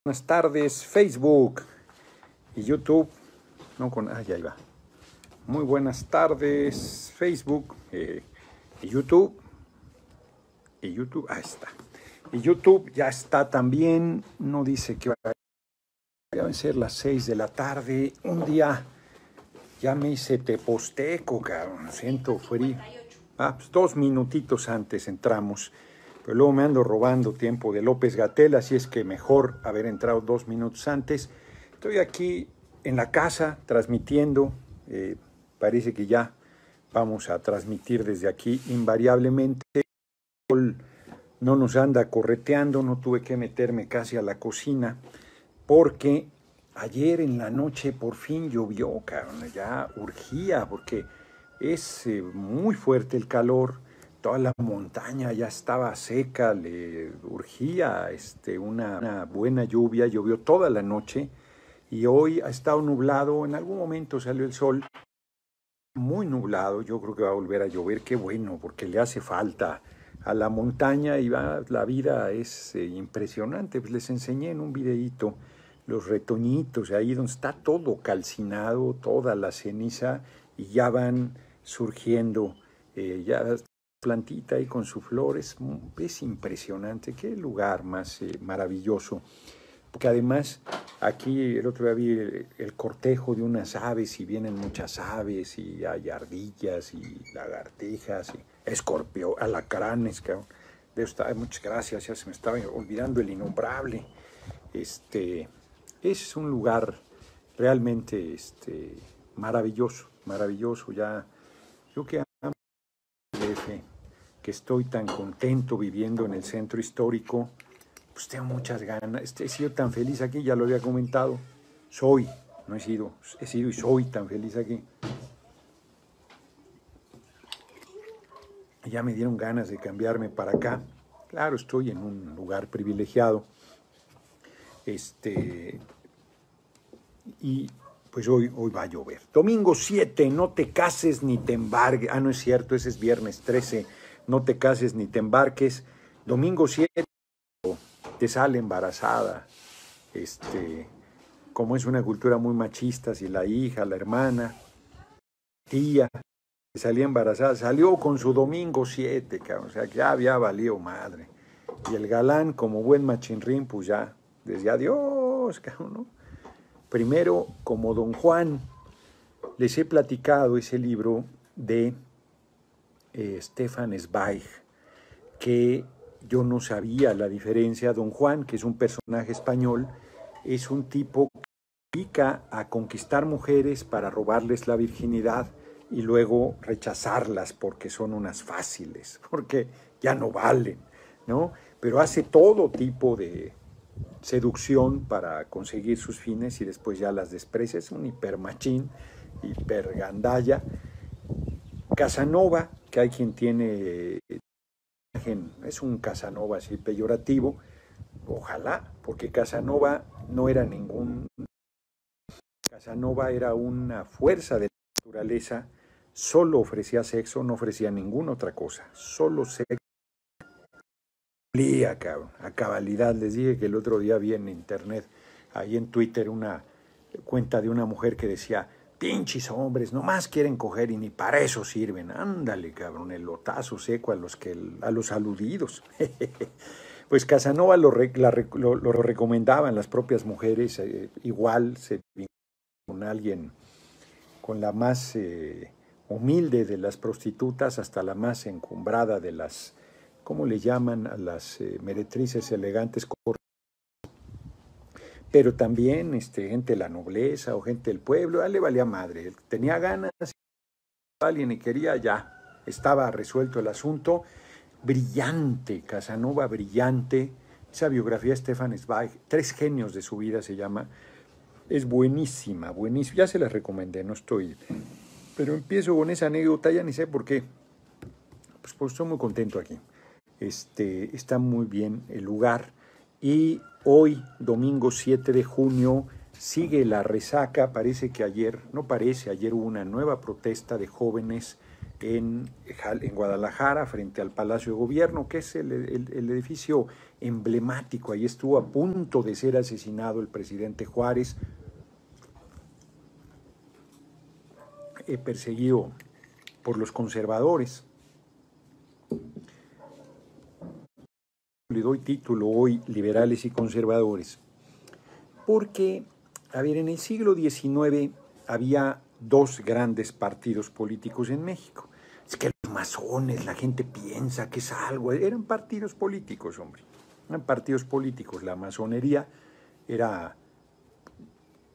Buenas tardes, Facebook y YouTube. No con. Ah, ya iba. Muy buenas tardes, Facebook y YouTube. Y YouTube, ahí está. Y YouTube ya está también. No dice que va a ser las 6 de la tarde. Un día ya me hice teposteco, cabrón. Siento frío. Pues 2 minutitos antes entramos. Pero luego me ando robando tiempo de López-Gatell, así es que mejor haber entrado 2 minutos antes. Estoy aquí en la casa transmitiendo. Parece que ya vamos a transmitir desde aquí invariablemente. No nos anda correteando, no tuve que meterme casi a la cocina porque ayer en la noche por fin llovió, cabrón. Ya urgía porque es muy fuerte el calor. Toda la montaña ya estaba seca, le urgía una buena lluvia, llovió toda la noche y hoy ha estado nublado, en algún momento salió el sol, muy nublado, yo creo que va a volver a llover, qué bueno, porque le hace falta a la montaña y la vida es impresionante. Pues les enseñé en un videíto los retoñitos, ahí donde está todo calcinado, toda la ceniza y ya van surgiendo, ya plantita ahí con sus flores, es impresionante, qué lugar más maravilloso, porque además aquí el otro día vi el cortejo de unas aves y vienen muchas aves y hay ardillas y lagartijas y escorpio, alacranes, cabrón. Muchas gracias, ya se me estaba olvidando el innombrable. Es un lugar realmente maravilloso, maravilloso, ya yo que amo el DF, que estoy tan contento viviendo en el centro histórico, pues tengo muchas ganas. He sido tan feliz aquí, ya lo había comentado. No he sido y soy tan feliz aquí. Ya me dieron ganas de cambiarme para acá. Claro, estoy en un lugar privilegiado. Y pues hoy va a llover. Domingo 7, no te cases ni te embarques. No es cierto, ese es viernes 13. No te cases ni te embarques. Domingo 7, te sale embarazada. Como es una cultura muy machista, si la hija, la hermana, tía, salía embarazada, salió con su domingo 7, cabrón, o sea, que ya había valido madre. Y el galán, como buen machinrín, pues ya, desde adiós, cabrón, ¿no? Primero, como Don Juan, les he platicado ese libro de Stefan Zweig, que yo no sabía la diferencia. Don Juan, que es un personaje español, es un tipo que se dedica a conquistar mujeres para robarles la virginidad y luego rechazarlas porque son unas fáciles, porque ya no valen, ¿no? Pero hace todo tipo de seducción para conseguir sus fines y después ya las desprecia. Es un hipermachín, hipergandalla. Casanova, que hay quien tiene, es un Casanova así peyorativo, ojalá, porque Casanova no era Casanova era una fuerza de la naturaleza, solo ofrecía sexo, no ofrecía ninguna otra cosa, solo sexo. Cabrón, a cabalidad. Les dije que el otro día vi en internet, ahí en Twitter, una cuenta de una mujer que decía: pinches hombres, nomás quieren coger y ni para eso sirven. Ándale, cabrón, el lotazo seco a los aludidos. Pues Casanova lo recomendaban las propias mujeres, igual se con alguien, con la más humilde de las prostitutas hasta la más encumbrada de las, ¿cómo le llaman a las meretrices elegantes? Pero también gente de la nobleza o gente del pueblo, a él le valía madre. Él tenía ganas, alguien y quería, ya, estaba resuelto el asunto. Brillante, Casanova brillante. Esa biografía de Stefan Zweig, 3 genios de su vida se llama. Es buenísima, buenísima. Ya se la recomendé, no estoy. Pero empiezo con esa anécdota, ya ni sé por qué. Pues estoy muy contento aquí. Está muy bien el lugar. Y hoy, domingo 7 de junio, sigue la resaca. Parece que ayer hubo una nueva protesta de jóvenes en Guadalajara, frente al Palacio de Gobierno, que es el edificio emblemático. Ahí estuvo a punto de ser asesinado el presidente Juárez, perseguido por los conservadores. Le doy título hoy, liberales y conservadores, porque, a ver, en el siglo XIX había dos grandes partidos políticos en México. Es que los masones, la gente piensa que es algo, eran partidos políticos, hombre, eran partidos políticos. La masonería era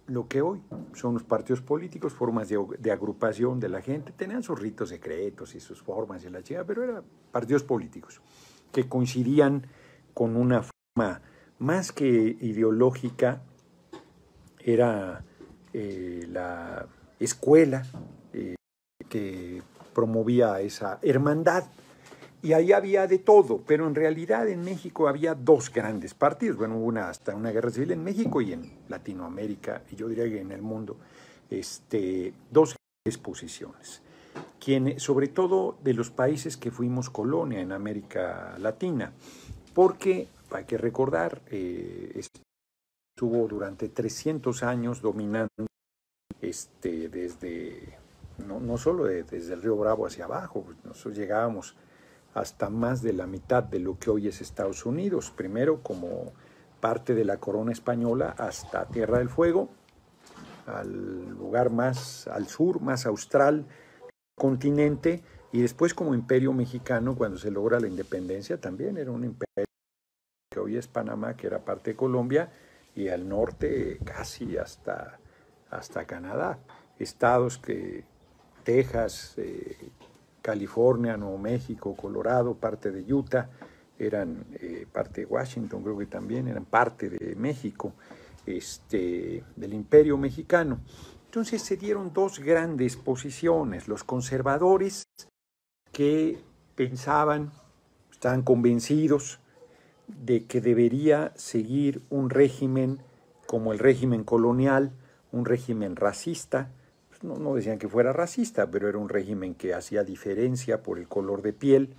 lo que hoy son los partidos políticos, formas de agrupación de la gente. Tenían sus ritos secretos y sus formas y la chica, pero eran partidos políticos que coincidían con una forma más que ideológica. Era la escuela que promovía esa hermandad, y ahí había de todo, pero en realidad en México había dos grandes partidos. Bueno, hubo hasta una guerra civil en México y en Latinoamérica, y yo diría que en el mundo, dos grandes posiciones, sobre todo de los países que fuimos colonia en América Latina, porque hay que recordar, estuvo durante 300 años dominando desde, no solo desde el río Bravo hacia abajo. Nosotros llegábamos hasta más de la mitad de lo que hoy es Estados Unidos, primero como parte de la corona española hasta Tierra del Fuego, al lugar más al sur, más austral, continente, y después como imperio mexicano, cuando se logra la independencia, también era un imperio que hoy es Panamá, que era parte de Colombia, y al norte casi hasta Canadá. Estados que Texas, California, Nuevo México, Colorado, parte de Utah, eran parte de Washington, creo que también eran parte de México, del Imperio Mexicano. Entonces se dieron dos grandes posiciones: los conservadores, que pensaban, estaban convencidos de que debería seguir un régimen como el régimen colonial, un régimen racista. No decían que fuera racista, pero era un régimen que hacía diferencia por el color de piel,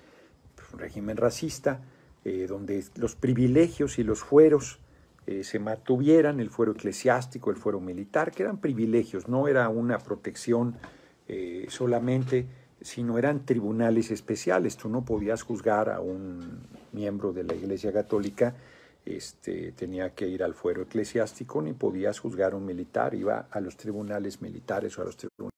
un régimen racista, donde los privilegios y los fueros se mantuvieran, el fuero eclesiástico, el fuero militar, que eran privilegios, no era una protección solamente, sino eran tribunales especiales. Tú no podías juzgar a un miembro de la Iglesia Católica, tenía que ir al fuero eclesiástico, ni podías juzgar a un militar, iba a los tribunales militares o a los tribunales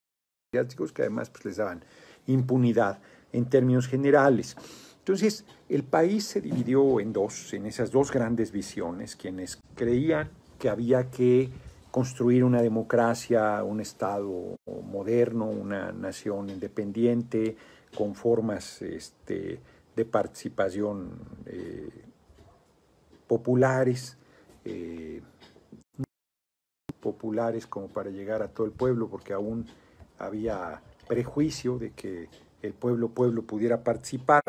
eclesiásticos, que además pues, les daban impunidad en términos generales. Entonces, el país se dividió en dos, en esas dos grandes visiones: quienes creían que había que construir una democracia, un Estado moderno, una nación independiente, con formas de participación populares como para llegar a todo el pueblo, porque aún había prejuicio de que el pueblo pudiera participar.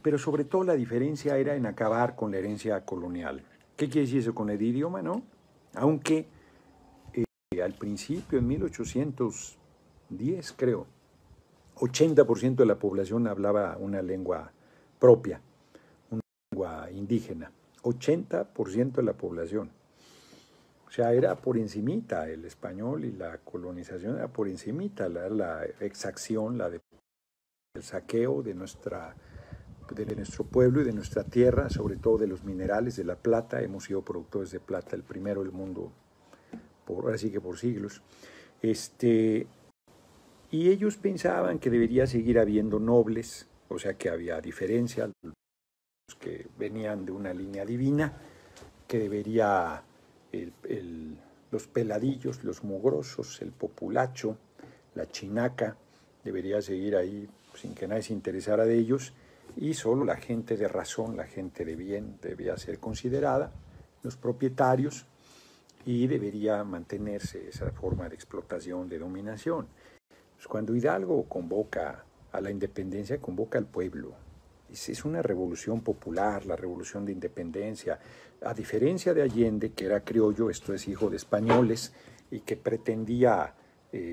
Pero sobre todo la diferencia era en acabar con la herencia colonial. ¿Qué quiere decir eso? Con el idioma, ¿no? Aunque al principio, en 1810, creo, 80% de la población hablaba una lengua propia, una lengua indígena. 80% de la población. O sea, era por encimita el español, y la colonización era por encimita, la exacción, el saqueo de nuestro pueblo y de nuestra tierra, sobre todo de los minerales, de la plata. Hemos sido productores de plata, el primero del mundo, ahora sí que por siglos. Y ellos pensaban que debería seguir habiendo nobles, o sea que había diferencia, los que venían de una línea divina, que debería los peladillos, los mugrosos, el populacho, la chinaca, debería seguir ahí sin que nadie se interesara de ellos, y solo la gente de razón, la gente de bien, debía ser considerada, los propietarios, y debería mantenerse esa forma de explotación, de dominación. Pues cuando Hidalgo convoca a la independencia, convoca al pueblo, Es una revolución popular, la revolución de independencia. A diferencia de Allende, que era criollo, esto es hijo de españoles, y que pretendía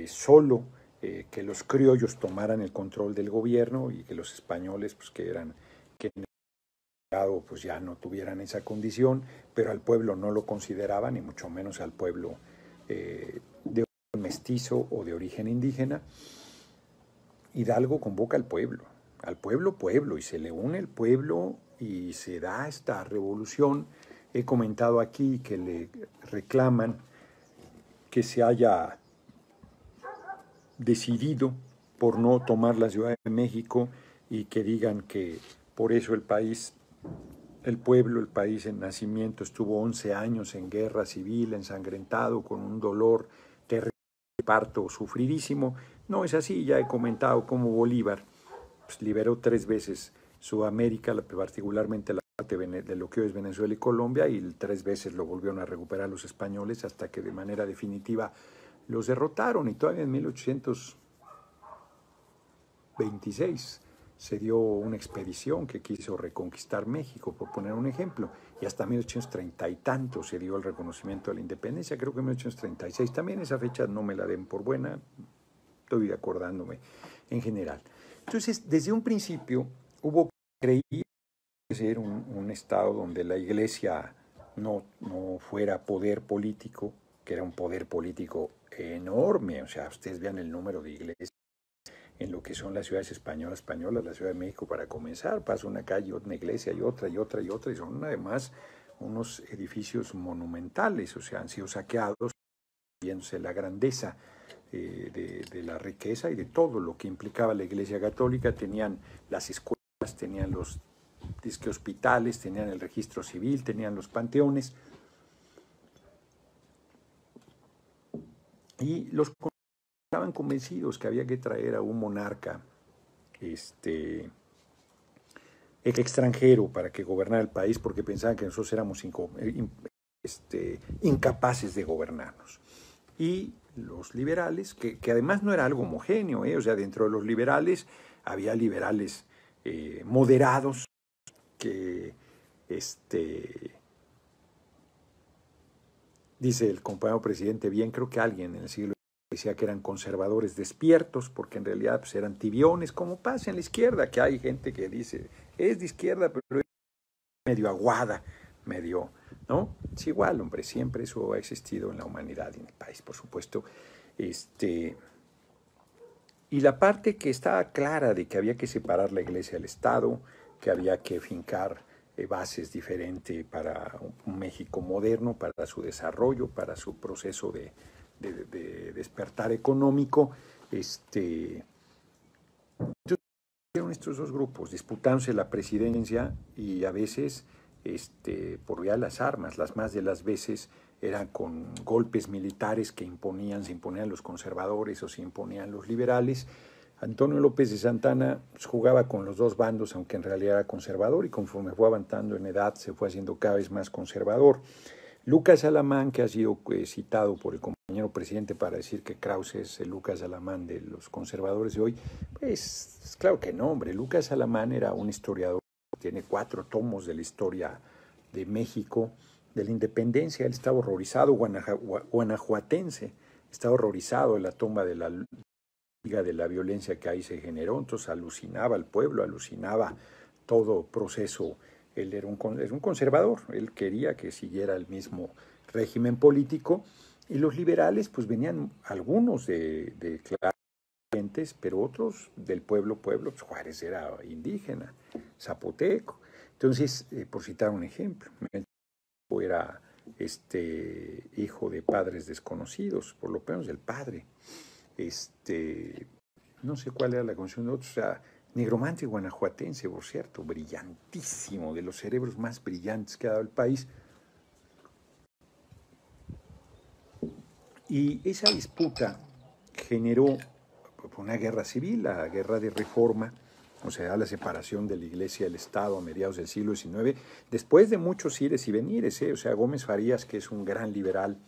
solo que los criollos tomaran el control del gobierno y que los españoles, pues que eran, que pues ya no tuvieran esa condición, pero al pueblo no lo consideraban, y mucho menos al pueblo de origen mestizo o de origen indígena. Hidalgo convoca al pueblo, y se le une el pueblo y se da esta revolución. He comentado aquí que le reclaman que se haya decidido por no tomar la Ciudad de México y que digan que por eso el país, el pueblo, el país en nacimiento estuvo 11 años en guerra civil, ensangrentado, con un dolor terrible, parto sufridísimo. No es así, ya he comentado cómo Bolívar pues, liberó 3 veces Sudamérica, particularmente la parte de lo que hoy es Venezuela y Colombia, y 3 veces lo volvieron a recuperar los españoles hasta que de manera definitiva los derrotaron. Y todavía en 1826 se dio una expedición que quiso reconquistar México, por poner un ejemplo, y hasta 1830 y tanto se dio el reconocimiento de la independencia. Creo que en 1836 también, esa fecha no me la den por buena, estoy acordándome en general. Entonces, desde un principio hubo que creer ser un estado donde la iglesia no fuera poder político, que era un poder político enorme. O sea, ustedes vean el número de iglesias en lo que son las ciudades españolas, la Ciudad de México para comenzar, pasa una calle, una iglesia y otra y otra y otra, y son además unos edificios monumentales. O sea, han sido saqueados, viéndose la grandeza de la riqueza y de todo lo que implicaba la Iglesia Católica. Tenían las escuelas, tenían los hospitales, tenían el registro civil, tenían los panteones, y los estaban convencidos que había que traer a un monarca extranjero para que gobernara el país, porque pensaban que nosotros éramos incapaces de gobernarnos. Y los liberales, que además no era algo homogéneo, o sea, dentro de los liberales había liberales moderados que, dice el compañero presidente bien, creo que alguien en el siglo decía que eran conservadores despiertos, porque en realidad pues, eran tibiones, como pasa en la izquierda, que hay gente que dice, es de izquierda, pero es medio aguada, medio, ¿no? Es igual, hombre, siempre eso ha existido en la humanidad y en el país, por supuesto. Y la parte que estaba clara de que había que separar la iglesia del Estado, que había que fincar bases diferentes para un México moderno, para su desarrollo, para su proceso de despertar económico. Entonces, estos dos grupos disputándose la presidencia, y a veces por vía de las armas, las más de las veces eran con golpes militares que se imponían los conservadores o se imponían los liberales. Antonio López de Santana pues, jugaba con los dos bandos, aunque en realidad era conservador, y conforme fue avanzando en edad se fue haciendo cada vez más conservador. Lucas Alamán, que ha sido citado por el compañero presidente para decir que Krause es el Lucas Alamán de los conservadores de hoy, pues claro que no, hombre. Lucas Alamán era un historiador, tiene 4 tomos de la historia de México, de la independencia. Él estaba horrorizado, guanajuatense, estaba horrorizado de la toma de la violencia que ahí se generó. Entonces alucinaba al pueblo, alucinaba todo proceso. Él era un conservador, él quería que siguiera el mismo régimen político, y los liberales pues venían algunos de clases, pero otros del pueblo. Pues Juárez era indígena, zapoteco. Entonces, por citar un ejemplo, era hijo de padres desconocidos, por lo menos del padre. No sé cuál era la condición de otros, o sea, Negromante guanajuatense, por cierto, brillantísimo, de los cerebros más brillantes que ha dado el país. Y esa disputa generó una guerra civil, la guerra de reforma, o sea, la separación de la iglesia y el Estado a mediados del siglo XIX, después de muchos ires y venires. O sea, Gómez Farías, que es un gran liberal,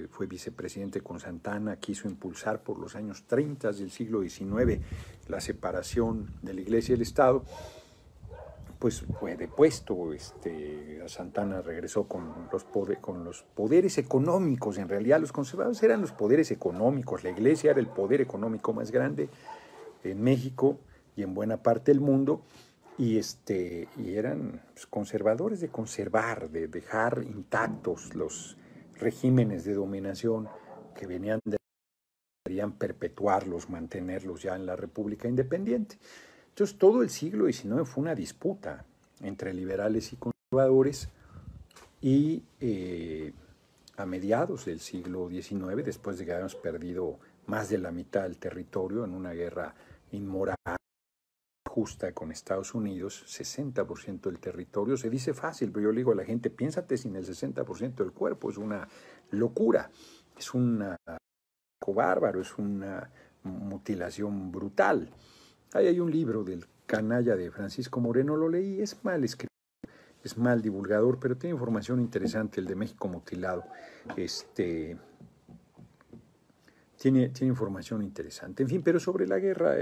fue vicepresidente con Santana, quiso impulsar por los años 30 del siglo XIX la separación de la iglesia y el Estado, pues fue depuesto. Santana regresó con los poderes económicos. En realidad los conservadores eran los poderes económicos. La iglesia era el poder económico más grande en México y en buena parte del mundo. Y eran pues, conservadores de conservar, de dejar intactos los regímenes de dominación que venían de querían perpetuarlos, mantenerlos ya en la República Independiente. Entonces todo el siglo XIX fue una disputa entre liberales y conservadores y a mediados del siglo XIX, después de que habíamos perdido más de la mitad del territorio en una guerra inmoral, justa con Estados Unidos, 60% del territorio, se dice fácil, pero yo le digo a la gente, piénsate sin el 60% del cuerpo, es una locura, es un bárbaro, es una mutilación brutal. Ahí hay un libro del canalla de Francisco Moreno, lo leí, es mal escrito, es mal divulgador, pero tiene información interesante, el de México Mutilado. Tiene información interesante. En fin, pero sobre la guerra,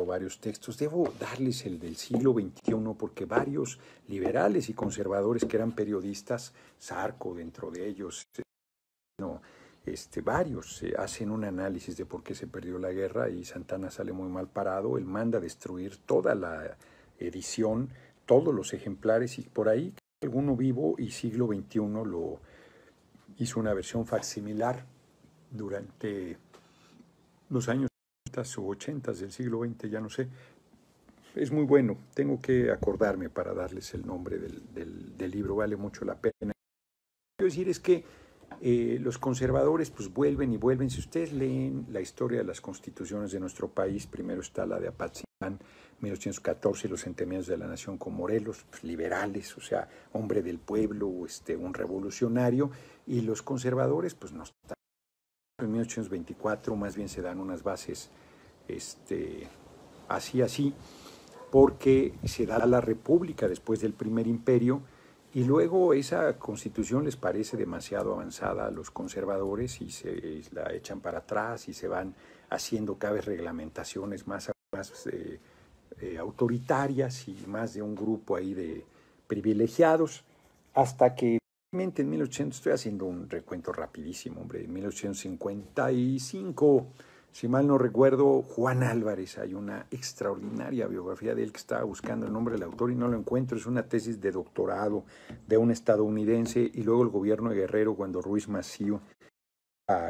varios textos. Debo darles el del siglo XXI porque varios liberales y conservadores que eran periodistas, Zarco dentro de ellos, varios hacen un análisis de por qué se perdió la guerra y Santana sale muy mal parado. Él manda a destruir toda la edición, todos los ejemplares, y por ahí alguno vivo y siglo XXI lo hizo una versión facsimilar durante los años 70 o 80 del siglo XX, ya no sé. Es muy bueno, tengo que acordarme para darles el nombre del libro, vale mucho la pena. Lo que quiero decir es que los conservadores pues vuelven y vuelven. Si ustedes leen la historia de las constituciones de nuestro país, primero está la de Apatzingán, 1814, los centenarios de la nación con Morelos, pues, liberales, o sea, hombre del pueblo, un revolucionario, y los conservadores pues no están. En 1824 más bien se dan unas bases así, porque se da la república después del primer imperio, y luego esa constitución les parece demasiado avanzada a los conservadores y se la echan para atrás y se van haciendo cada vez reglamentaciones más autoritarias y más de un grupo ahí de privilegiados, hasta que en 1800, estoy haciendo un recuento rapidísimo, hombre, en 1855, si mal no recuerdo, Juan Álvarez, hay una extraordinaria biografía de él que estaba buscando el nombre del autor y no lo encuentro, es una tesis de doctorado de un estadounidense, y luego el gobierno de Guerrero, cuando Ruiz Massieu,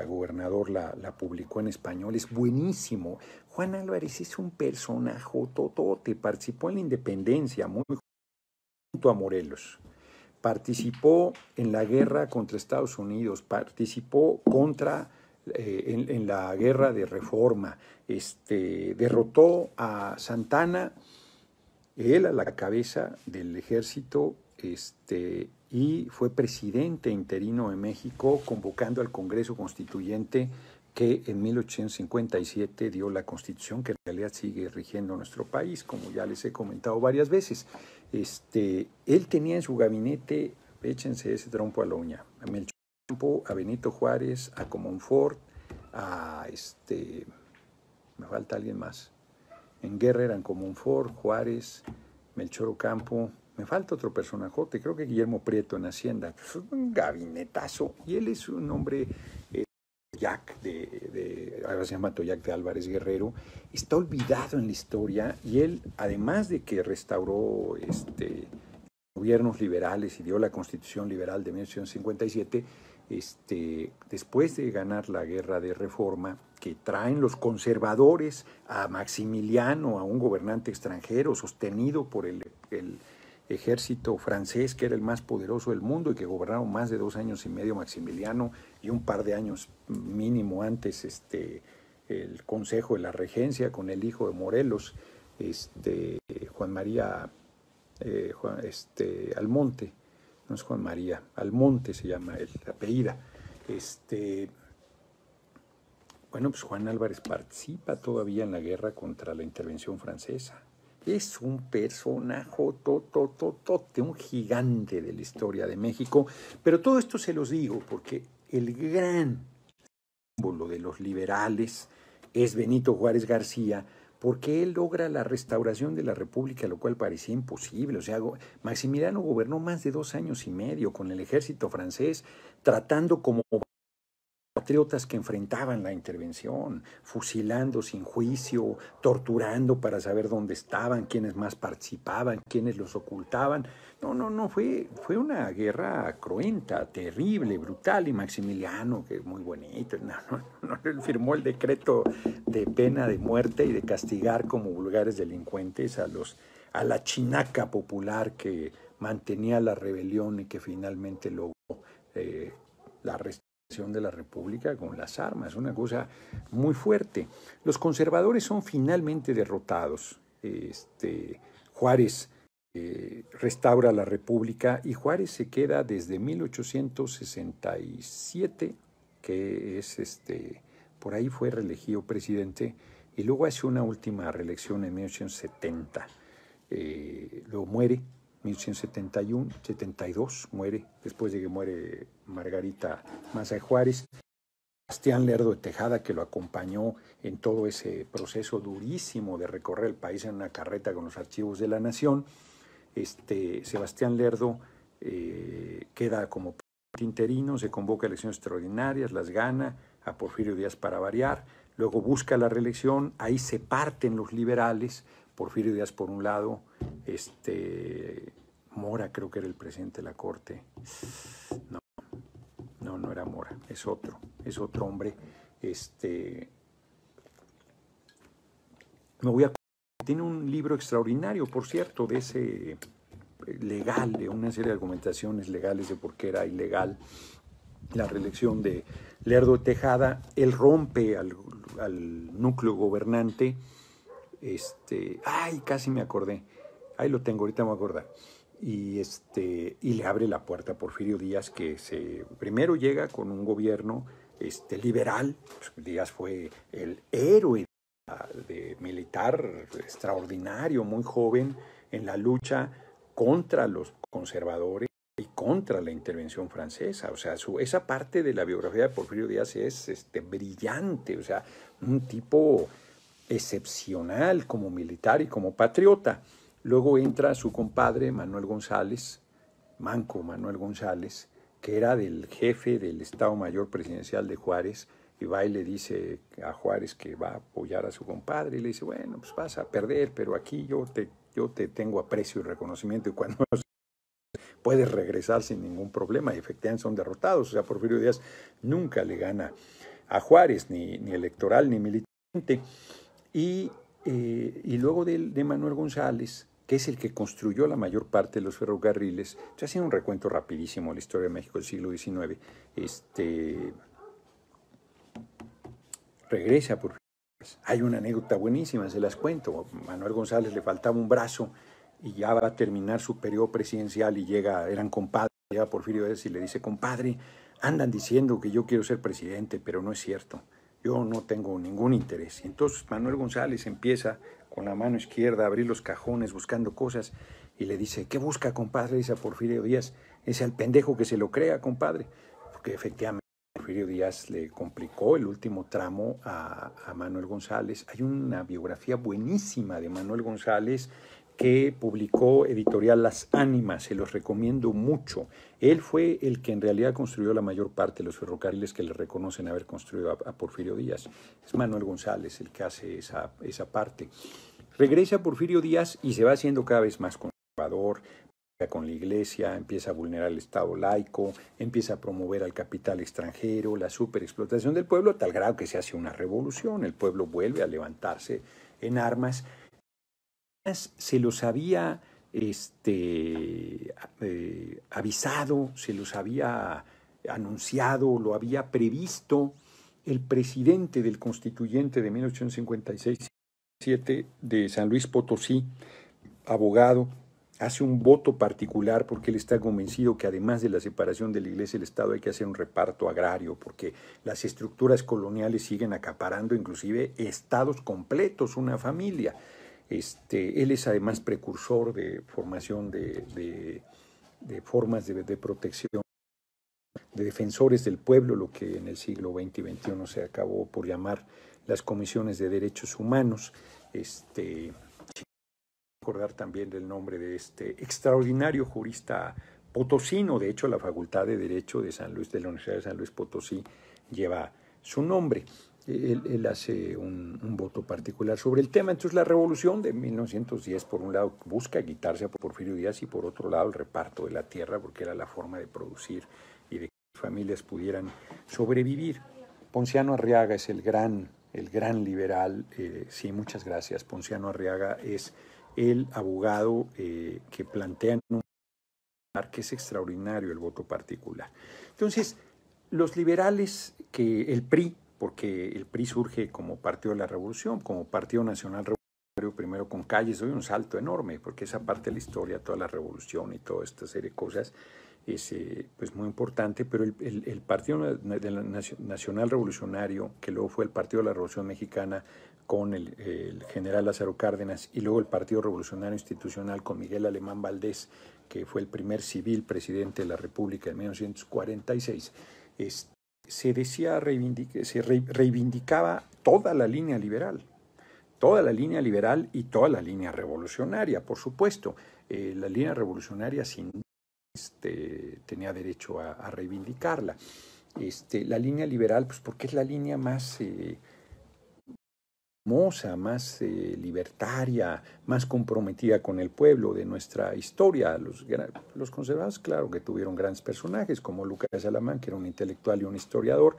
gobernador, la publicó en español, es buenísimo. Juan Álvarez es un personaje totote, participó en la independencia, muy junto a Morelos. Participó en la guerra contra Estados Unidos, participó en la guerra de Reforma, derrotó a Santana, él a la cabeza del ejército, y fue presidente interino de México, convocando al Congreso Constituyente que en 1857 dio la Constitución que en realidad sigue rigiendo nuestro país, como ya les he comentado varias veces. Él tenía en su gabinete, échense ese trompo a la uña, a Melchor Ocampo, a Benito Juárez, a Comonfort, me falta alguien más. En guerra eran Comonfort, Juárez, Melchor Ocampo, me falta otro personajote, creo que Guillermo Prieto en Hacienda, un gabinetazo, y él es un hombre Toyac, ahora se llama Toyac de Álvarez Guerrero, está olvidado en la historia, y él, además de que restauró gobiernos liberales y dio la Constitución Liberal de 1857, después de ganar la guerra de Reforma, que traen los conservadores a Maximiliano, a un gobernante extranjero sostenido por el ejército francés, que era el más poderoso del mundo y que gobernaron más de 2 años y medio Maximiliano y un par de años mínimo antes el Consejo de la Regencia con el hijo de Morelos, Juan María Almonte, no es Juan María, Almonte se llama el apellido. Bueno, pues Juan Álvarez participa todavía en la guerra contra la intervención francesa. Es un personaje tototote, un gigante de la historia de México. Pero todo esto se los digo porque el gran símbolo de los liberales es Benito Juárez García, porque él logra la restauración de la República, lo cual parecía imposible. O sea, Maximiliano gobernó más de 2 años y medio con el ejército francés, tratando como patriotas que enfrentaban la intervención, fusilando sin juicio, torturando para saber dónde estaban, quiénes más participaban, quiénes los ocultaban. No, fue una guerra cruenta, terrible, brutal, y Maximiliano, que es muy bonito, él firmó el decreto de pena de muerte y de castigar como vulgares delincuentes a la chinaca popular que mantenía la rebelión y que finalmente logró la restauración de la República con las armas, una cosa muy fuerte. Los conservadores son finalmente derrotados. Juárez restaura la República y Juárez se queda desde 1867, que es por ahí fue reelegido presidente, y luego hace una última reelección en 1870. Luego muere 1871, 72, muere, después de que muere Margarita Maza de Juárez. Sebastián Lerdo de Tejada, que lo acompañó en todo ese proceso durísimo de recorrer el país en una carreta con los archivos de la Nación. Sebastián Lerdo queda como interino, se convoca a elecciones extraordinarias, las gana, a Porfirio Díaz para variar, luego busca la reelección, ahí se parten los liberales, Porfirio Díaz por un lado, Mora creo que era el presidente de la Corte, no era Mora, es otro hombre, me voy a... Tiene un libro extraordinario, por cierto, de ese legal, de una serie de argumentaciones legales de por qué era ilegal la reelección de Lerdo de Tejada. Él rompe al núcleo gobernante. Casi me acordé. Ahí lo tengo, ahorita me voy a acordar. Y le abre la puerta a Porfirio Díaz, que primero llega con un gobierno liberal. Díaz fue el héroe de militar extraordinario, muy joven, en la lucha contra los conservadores y contra la intervención francesa. O sea, esa parte de la biografía de Porfirio Díaz es brillante, o sea, un tipo excepcional como militar y como patriota. Luego entra su compadre Manuel González, Manco Manuel González, que era del jefe del Estado Mayor Presidencial de Juárez, y va y le dice a Juárez que va a apoyar a su compadre, y le dice, bueno, pues vas a perder, pero aquí yo te tengo aprecio y reconocimiento, y cuando puedes regresar sin ningún problema, y efectivamente son derrotados. O sea, Porfirio Díaz nunca le gana a Juárez, ni electoral ni militante. Y luego de Manuel González, que es el que construyó la mayor parte de los ferrocarriles, yo hacía un recuento rapidísimo de la historia de México del siglo XIX, regresa por... Hay una anécdota buenísima, se las cuento. Manuel González le faltaba un brazo y ya va a terminar su periodo presidencial y eran compadres, llega Porfirio Díaz y le dice, compadre, andan diciendo que yo quiero ser presidente, pero no es cierto, yo no tengo ningún interés. Y entonces Manuel González empieza con la mano izquierda a abrir los cajones buscando cosas y le dice, ¿qué busca, compadre? Dice a Porfirio Díaz, dice al pendejo que se lo crea, compadre, porque efectivamente Porfirio Díaz le complicó el último tramo a Manuel González. Hay una biografía buenísima de Manuel González que publicó Editorial Las Ánimas, se los recomiendo mucho. Él fue el que en realidad construyó la mayor parte de los ferrocarriles que le reconocen haber construido a Porfirio Díaz. Es Manuel González el que hace esa parte. Regresa Porfirio Díaz y se va haciendo cada vez más conservador, con la iglesia, empieza a vulnerar el Estado laico, empieza a promover al capital extranjero, la superexplotación del pueblo, a tal grado que se hace una revolución, el pueblo vuelve a levantarse en armas. Se los había avisado, se los había anunciado, lo había previsto el presidente del constituyente de 1856-7 de San Luis Potosí, abogado, hace un voto particular porque él está convencido que además de la separación de la iglesia y el Estado hay que hacer un reparto agrario porque las estructuras coloniales siguen acaparando inclusive estados completos, una familia. Él es además precursor de formación de formas de protección, de defensores del pueblo, lo que en el siglo XX y XXI se acabó por llamar las comisiones de derechos humanos. Recordar también del nombre de este extraordinario jurista potosino. De hecho, la Facultad de Derecho de San Luis, de la Universidad de San Luis Potosí, lleva su nombre. Él hace un voto particular sobre el tema. Entonces, la revolución de 1910, por un lado, busca quitarse a Porfirio Díaz y por otro lado, el reparto de la tierra, porque era la forma de producir y de que las familias pudieran sobrevivir. Ponciano Arriaga es el gran liberal. Sí, muchas gracias. Ponciano Arriaga es el abogado que plantea en un que es extraordinario el voto particular. Entonces, los liberales, que el PRI, porque el PRI surge como Partido de la Revolución, como Partido Nacional Revolucionario, primero con Calles, doy un salto enorme, porque esa parte de la historia, toda la revolución y toda esta serie de cosas, es pues muy importante, pero el Partido Nacional Revolucionario, que luego fue el Partido de la Revolución Mexicana, con el general Lázaro Cárdenas, y luego el Partido Revolucionario Institucional con Miguel Alemán Valdés, que fue el primer civil presidente de la República en 1946, se decía, reivindicaba toda la línea liberal y toda la línea revolucionaria, por supuesto. La línea revolucionaria sin tenía derecho a reivindicarla. La línea liberal, pues porque es la línea más hermosa, más libertaria, más comprometida con el pueblo de nuestra historia. Los conservadores, claro que tuvieron grandes personajes, como Lucas Alamán, que era un intelectual y un historiador,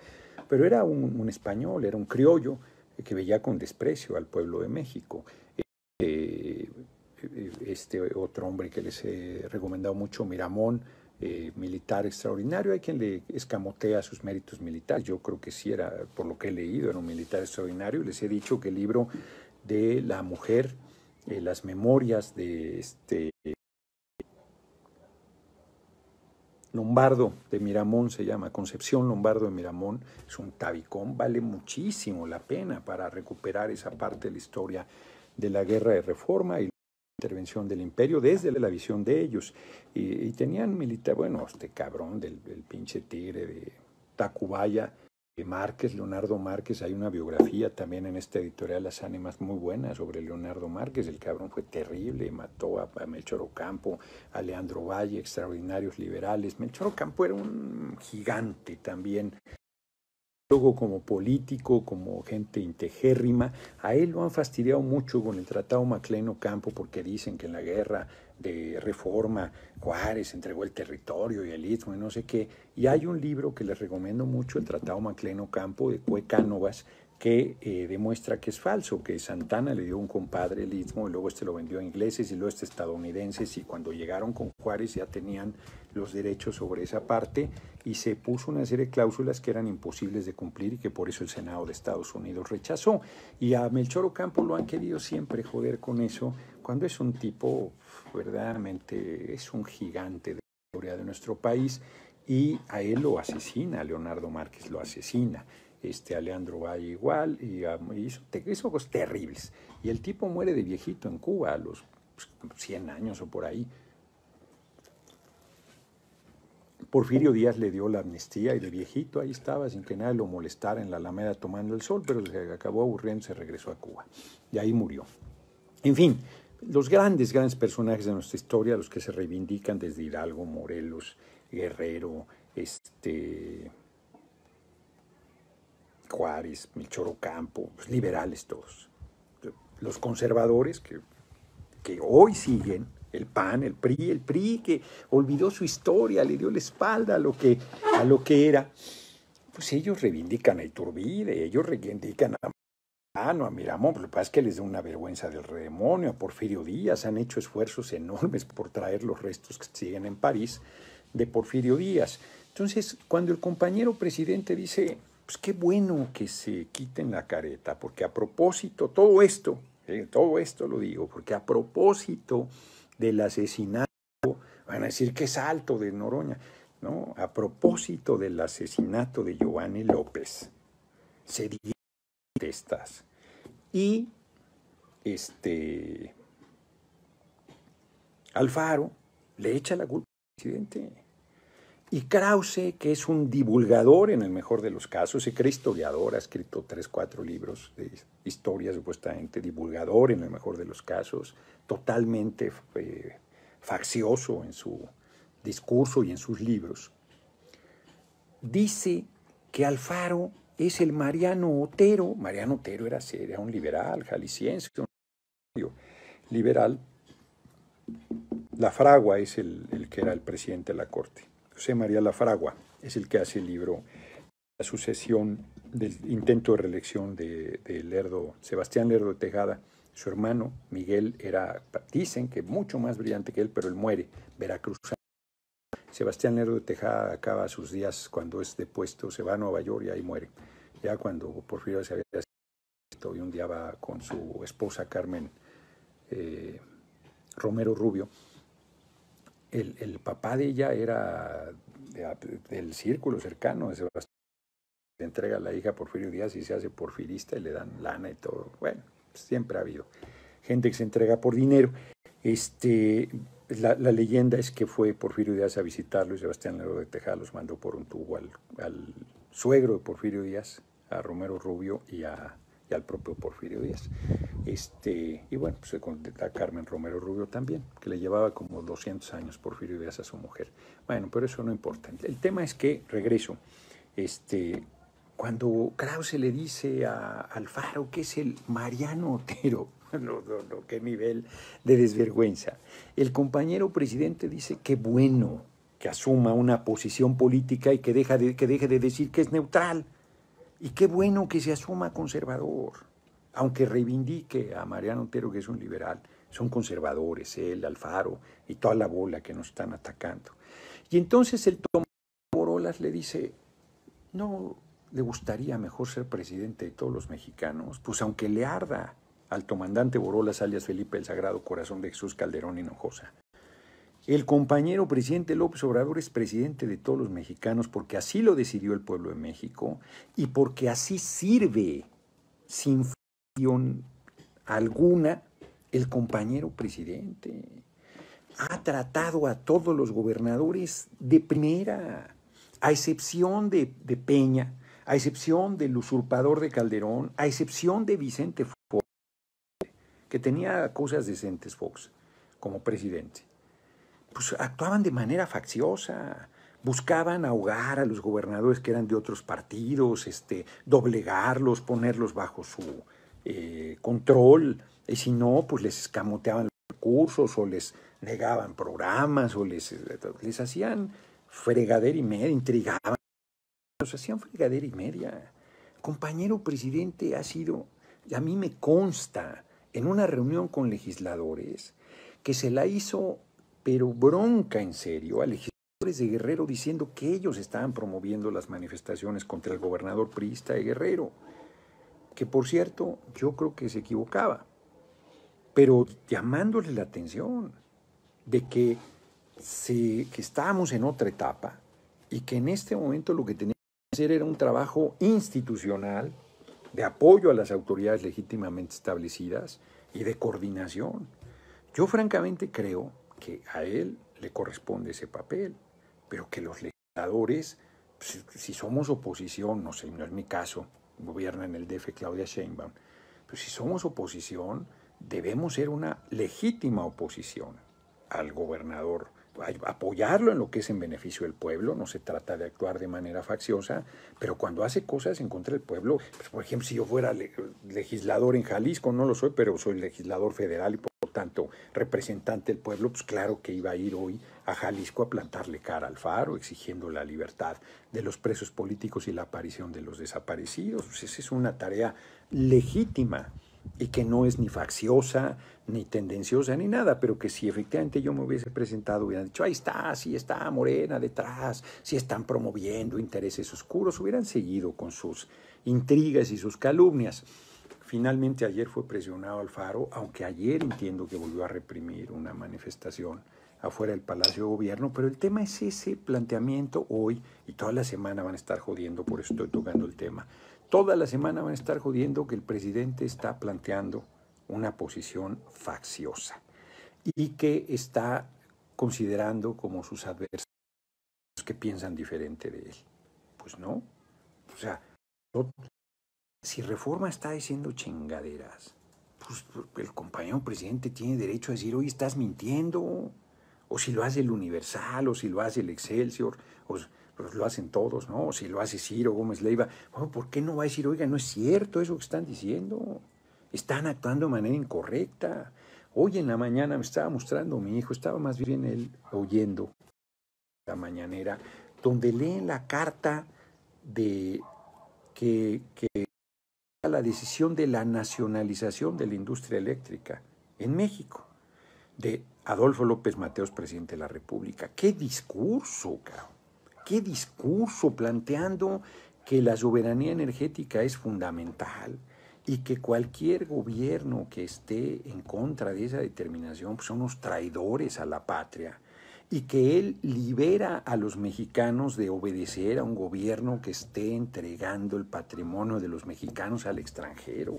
pero era un español, era un criollo que veía con desprecio al pueblo de México. Otro hombre que les he recomendado mucho, Miramón, militar extraordinario. Hay quien le escamotea sus méritos militares. Yo creo que sí era, por lo que he leído, era un militar extraordinario. Les he dicho que el libro de la mujer, las memorias de Lombardo de Miramón, se llama Concepción Lombardo de Miramón, es un tabicón, vale muchísimo la pena para recuperar esa parte de la historia de la guerra de reforma y la intervención del imperio desde la visión de ellos. Y tenían militar, bueno, este cabrón del pinche tigre de Tacubaya, Márquez, Leonardo Márquez. Hay una biografía también en esta editorial Las Ánimas muy buena sobre Leonardo Márquez. El cabrón fue terrible, mató a Melchor Ocampo, a Leandro Valle, extraordinarios liberales. Melchor Ocampo era un gigante también, luego como político, como gente integérrima. A él lo han fastidiado mucho con el Tratado Maclean-Ocampo porque dicen que en la guerra de reforma Juárez entregó el territorio y el istmo y no sé qué. Y hay un libro que les recomiendo mucho, el Tratado Maclean-Ocampo de Cue Cánovas, que demuestra que es falso, que Santana le dio a un compadre el istmo y luego lo vendió a ingleses y luego estadounidenses, y cuando llegaron con Juárez ya tenían los derechos sobre esa parte y se puso una serie de cláusulas que eran imposibles de cumplir y que por eso el Senado de Estados Unidos rechazó. Y a Melchor Ocampo lo han querido siempre joder con eso, cuando es un tipo, verdaderamente, es un gigante de la historia de nuestro país, y a él lo asesina, a Leonardo Márquez lo asesina, a Leandro Valle igual, y hizo cosas terribles. Y el tipo muere de viejito en Cuba a los 100 años o por ahí. Porfirio Díaz le dio la amnistía y de viejito ahí estaba sin que nadie lo molestara en la Alameda tomando el sol, pero se acabó aburriendo y se regresó a Cuba. Y ahí murió. En fin, los grandes personajes de nuestra historia, los que se reivindican desde Hidalgo, Morelos, Guerrero, Juárez, Melchor Ocampo, pues liberales todos. Los conservadores que hoy siguen, el PAN, el PRI que olvidó su historia, le dio la espalda a lo que era, pues ellos reivindican a Iturbide, ellos reivindican a Miramón. Lo que pasa es que les da una vergüenza del redemonio. A Porfirio Díaz han hecho esfuerzos enormes por traer los restos que siguen en París de Porfirio Díaz. Entonces, cuando el compañero presidente dice, pues qué bueno que se quiten la careta, porque a propósito, todo esto lo digo, porque a propósito del asesinato, van a decir que es alto de Noroña, ¿no? A propósito del asesinato de Giovanni López, se dice estas. Y Alfaro le echa la culpa al presidente. Y Krause, que es un divulgador en el mejor de los casos, se cree historiador, ha escrito 3, 4 libros de historia supuestamente, divulgador en el mejor de los casos, totalmente faccioso en su discurso y en sus libros, dice que Alfaro es el Mariano Otero. Mariano Otero era un liberal jalisciense, un liberal. Lafragua es el que era el presidente de la Corte. José María Lafragua es el que hace el libro La sucesión del intento de reelección de Lerdo, Sebastián Lerdo de Tejada. Su hermano Miguel dicen que mucho más brillante que él, pero él muere, veracruzano. Sebastián Lerdo de Tejada acaba sus días cuando es depuesto, se va a Nueva York y ahí muere. Ya cuando Porfirio se había visto y un día va con su esposa Carmen Romero Rubio. El papá de ella era del círculo cercano de Sebastián. Le entrega a la hija a Porfirio Díaz y se hace porfirista y le dan lana y todo. Bueno, siempre ha habido gente que se entrega por dinero. La leyenda es que fue Porfirio Díaz a visitarlo y Sebastián Lerdo de Tejada los mandó por un tubo al suegro de Porfirio Díaz, a Romero Rubio y al propio Porfirio Díaz. Y bueno, pues a Carmen Romero Rubio también, que le llevaba como 200 años Porfirio Díaz a su mujer. Bueno, pero eso no importa. El tema es que, regreso, cuando Krause le dice a Alfaro que es el Mariano Otero, no, qué nivel de desvergüenza. El compañero presidente dice que bueno que asuma una posición política y que deje de decir que es neutral. Y qué bueno que se asuma conservador, aunque reivindique a Mariano Otero, que es un liberal. Son conservadores, él, Alfaro y toda la bola que nos están atacando. Y entonces el Tomás Borolas le dice, ¿no le gustaría mejor ser presidente de todos los mexicanos? Pues aunque le arda al comandante Borolas, alias Felipe el Sagrado Corazón de Jesús Calderón Hinojosa. El compañero presidente López Obrador es presidente de todos los mexicanos porque así lo decidió el pueblo de México y porque así sirve, sin función alguna, el compañero presidente. Ha tratado a todos los gobernadores de primera, a excepción de Peña, a excepción del usurpador de Calderón, a excepción de Vicente Fox, que tenía cosas decentes Fox como presidente. Pues actuaban de manera facciosa, buscaban ahogar a los gobernadores que eran de otros partidos, doblegarlos, ponerlos bajo su control, y si no, pues les escamoteaban los recursos o les negaban programas o les hacían fregadera y media, intrigaban, los hacían fregadera y media. Compañero presidente ha sido, a mí me consta, en una reunión con legisladores, que se la hizo pero bronca en serio a legisladores de Guerrero diciendo que ellos estaban promoviendo las manifestaciones contra el gobernador priista de Guerrero, que por cierto yo creo que se equivocaba, pero llamándole la atención de que estábamos en otra etapa y que en este momento lo que teníamos que hacer era un trabajo institucional de apoyo a las autoridades legítimamente establecidas y de coordinación. Yo francamente creo que a él le corresponde ese papel, pero que los legisladores, si somos oposición, no sé, no es mi caso, gobierna en el DF Claudia Sheinbaum, pero si somos oposición, debemos ser una legítima oposición al gobernador, apoyarlo en lo que es en beneficio del pueblo, no se trata de actuar de manera facciosa, pero cuando hace cosas en contra del pueblo, pues, por ejemplo, si yo fuera legislador en Jalisco, no lo soy, pero soy legislador federal y por tanto representante del pueblo, pues claro que iba a ir hoy a Jalisco a plantarle cara al Alfaro, exigiendo la libertad de los presos políticos y la aparición de los desaparecidos. Pues esa es una tarea legítima y que no es ni facciosa, ni tendenciosa, ni nada, pero que si efectivamente yo me hubiese presentado, hubieran dicho, ahí está, sí está Morena detrás, sí están promoviendo intereses oscuros, hubieran seguido con sus intrigas y sus calumnias. Finalmente ayer fue presionado Alfaro, aunque ayer entiendo que volvió a reprimir una manifestación afuera del Palacio de Gobierno, pero el tema es ese planteamiento hoy, y toda la semana van a estar jodiendo, por eso estoy tocando el tema. Toda la semana van a estar jodiendo que el presidente está planteando una posición facciosa y que está considerando como sus adversarios que piensan diferente de él. Pues no. O sea, si Reforma está diciendo chingaderas, pues el compañero presidente tiene derecho a decir, oye, estás mintiendo. O si lo hace el Universal, o si lo hace el Excelsior, o pues lo hacen todos, ¿no? O si lo hace Ciro Gómez Leiva. Bueno, ¿por qué no va a decir, oiga, no es cierto eso que están diciendo? Están actuando de manera incorrecta. Hoy en la mañana me estaba mostrando mi hijo, estaba más bien él oyendo la mañanera, donde leen la carta de que la decisión de la nacionalización de la industria eléctrica en México, de Adolfo López Mateos, presidente de la República. ¡Qué discurso, cabrón! ¡Qué discurso planteando que la soberanía energética es fundamental y que cualquier gobierno que esté en contra de esa determinación pues son unos traidores a la patria! Y que él libera a los mexicanos de obedecer a un gobierno que esté entregando el patrimonio de los mexicanos al extranjero.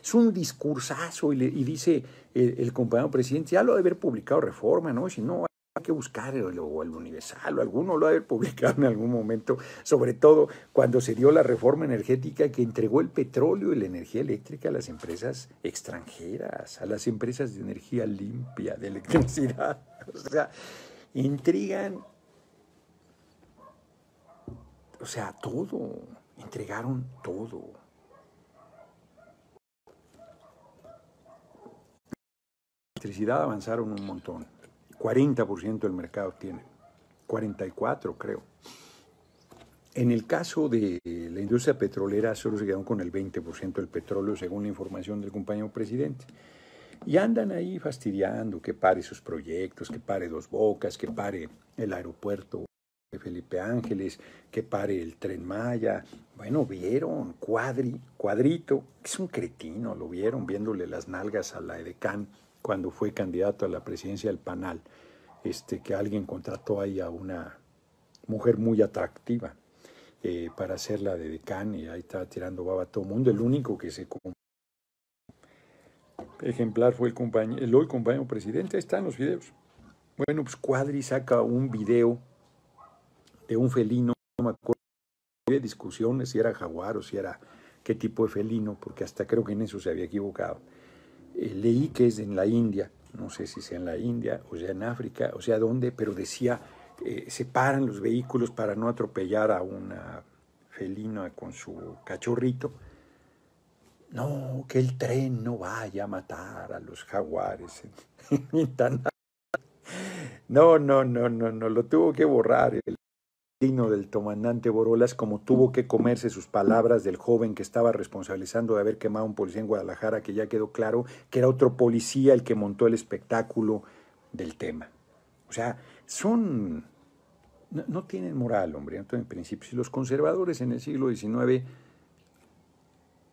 Es un discursazo y dice el compañero presidente, ya lo debe haber publicado Reforma, ¿no? Si no, hay que buscar el Universal o alguno lo debe haber publicado en algún momento, sobre todo cuando se dio la reforma energética que entregó el petróleo y la energía eléctrica a las empresas extranjeras, a las empresas de energía limpia, de electricidad. O sea, intrigan, o sea, todo, entregaron todo. La electricidad avanzaron un montón, 40% del mercado tiene, 44% creo. En el caso de la industria petrolera solo se quedaron con el 20% del petróleo según la información del compañero presidente. Y andan ahí fastidiando que pare sus proyectos, que pare Dos Bocas, que pare el aeropuerto de Felipe Ángeles, que pare el Tren Maya. Bueno, vieron Cuadrito, que es un cretino, lo vieron viéndole las nalgas a la edecán cuando fue candidato a la presidencia del PANAL, que alguien contrató ahí a una mujer muy atractiva para hacerla de decán y ahí estaba tirando baba a todo el mundo. El único que se ejemplar fue el hoy compañero presidente. Ahí están los videos. Bueno, pues Cuadri saca un video de un felino, no me acuerdo, había discusiones si era jaguar o si era qué tipo de felino, porque hasta creo que en eso se había equivocado. Leí que es en la India, no sé si sea en la India o sea en África, o sea dónde, pero decía, se paran los vehículos para no atropellar a una felina con su cachorrito. No, que el tren no vaya a matar a los jaguares. No, lo tuvo que borrar el destino del comandante Borolas, como tuvo que comerse sus palabras del joven que estaba responsabilizando de haber quemado a un policía en Guadalajara, que ya quedó claro que era otro policía el que montó el espectáculo del tema. O sea, no tienen moral, hombre, no tienen principios. Y los conservadores en el siglo XIX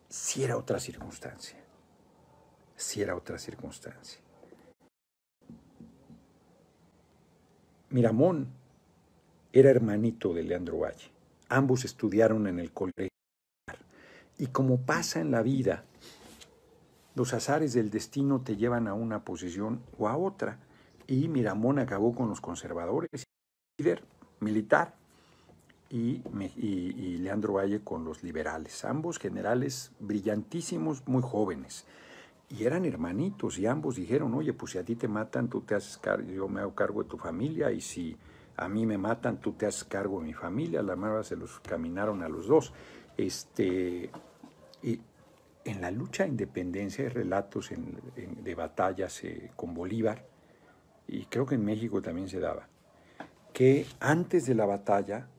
sí era otra circunstancia. Sí era otra circunstancia. Miramón era hermanito de Leandro Valle. Ambos estudiaron en el colegio. Y como pasa en la vida, los azares del destino te llevan a una posición o a otra. Y Miramón acabó con los conservadores, líder militar, y Leandro Valle con los liberales. Ambos generales brillantísimos, muy jóvenes. Y eran hermanitos y ambos dijeron, oye, pues si a ti te matan, tú te haces cargo, yo me hago cargo de tu familia, y si a mí me matan, tú te haces cargo de mi familia. La mano se los caminaron a los dos. Y en la lucha de independencia hay relatos de batallas con Bolívar, y creo que en México también se daba, que antes de la batalla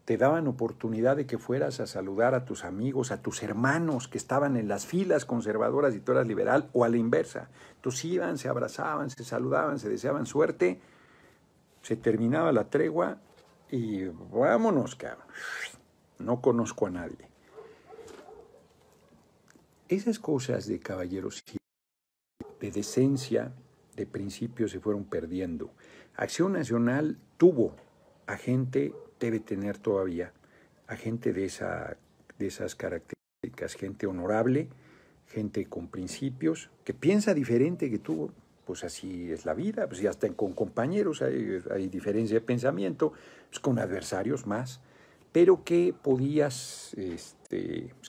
te daban oportunidad de que fueras a saludar a tus amigos, a tus hermanos que estaban en las filas conservadoras y tú eras liberal, o a la inversa. Entonces iban, se abrazaban, se saludaban, se deseaban suerte, se terminaba la tregua y vámonos, cabrón. No conozco a nadie. Esas cosas de caballerosidad, de decencia, de principios se fueron perdiendo. Acción Nacional tuvo a gente, debe tener todavía, a gente de esas características, gente honorable, gente con principios, que piensa diferente que tú, pues así es la vida, pues ya están con compañeros, hay diferencia de pensamiento, pues con adversarios más, pero que podías, pues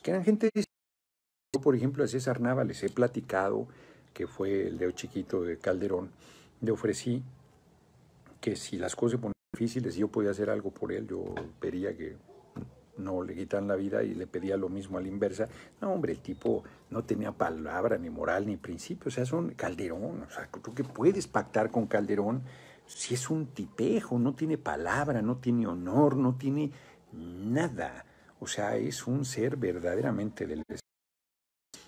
que eran gente. Yo, por ejemplo, a César Nava les he platicado, que fue el dedo chiquito de Calderón, le ofrecí que si las cosas se ponían difíciles y yo podía hacer algo por él, yo vería que no le quitan la vida y le pedía lo mismo a la inversa. No, hombre, el tipo no tenía palabra, ni moral, ni principio. O sea, son Calderón. O sea, tú que puedes pactar con Calderón si es un tipejo, no tiene palabra, no tiene honor, no tiene nada. O sea, es un ser verdaderamente del...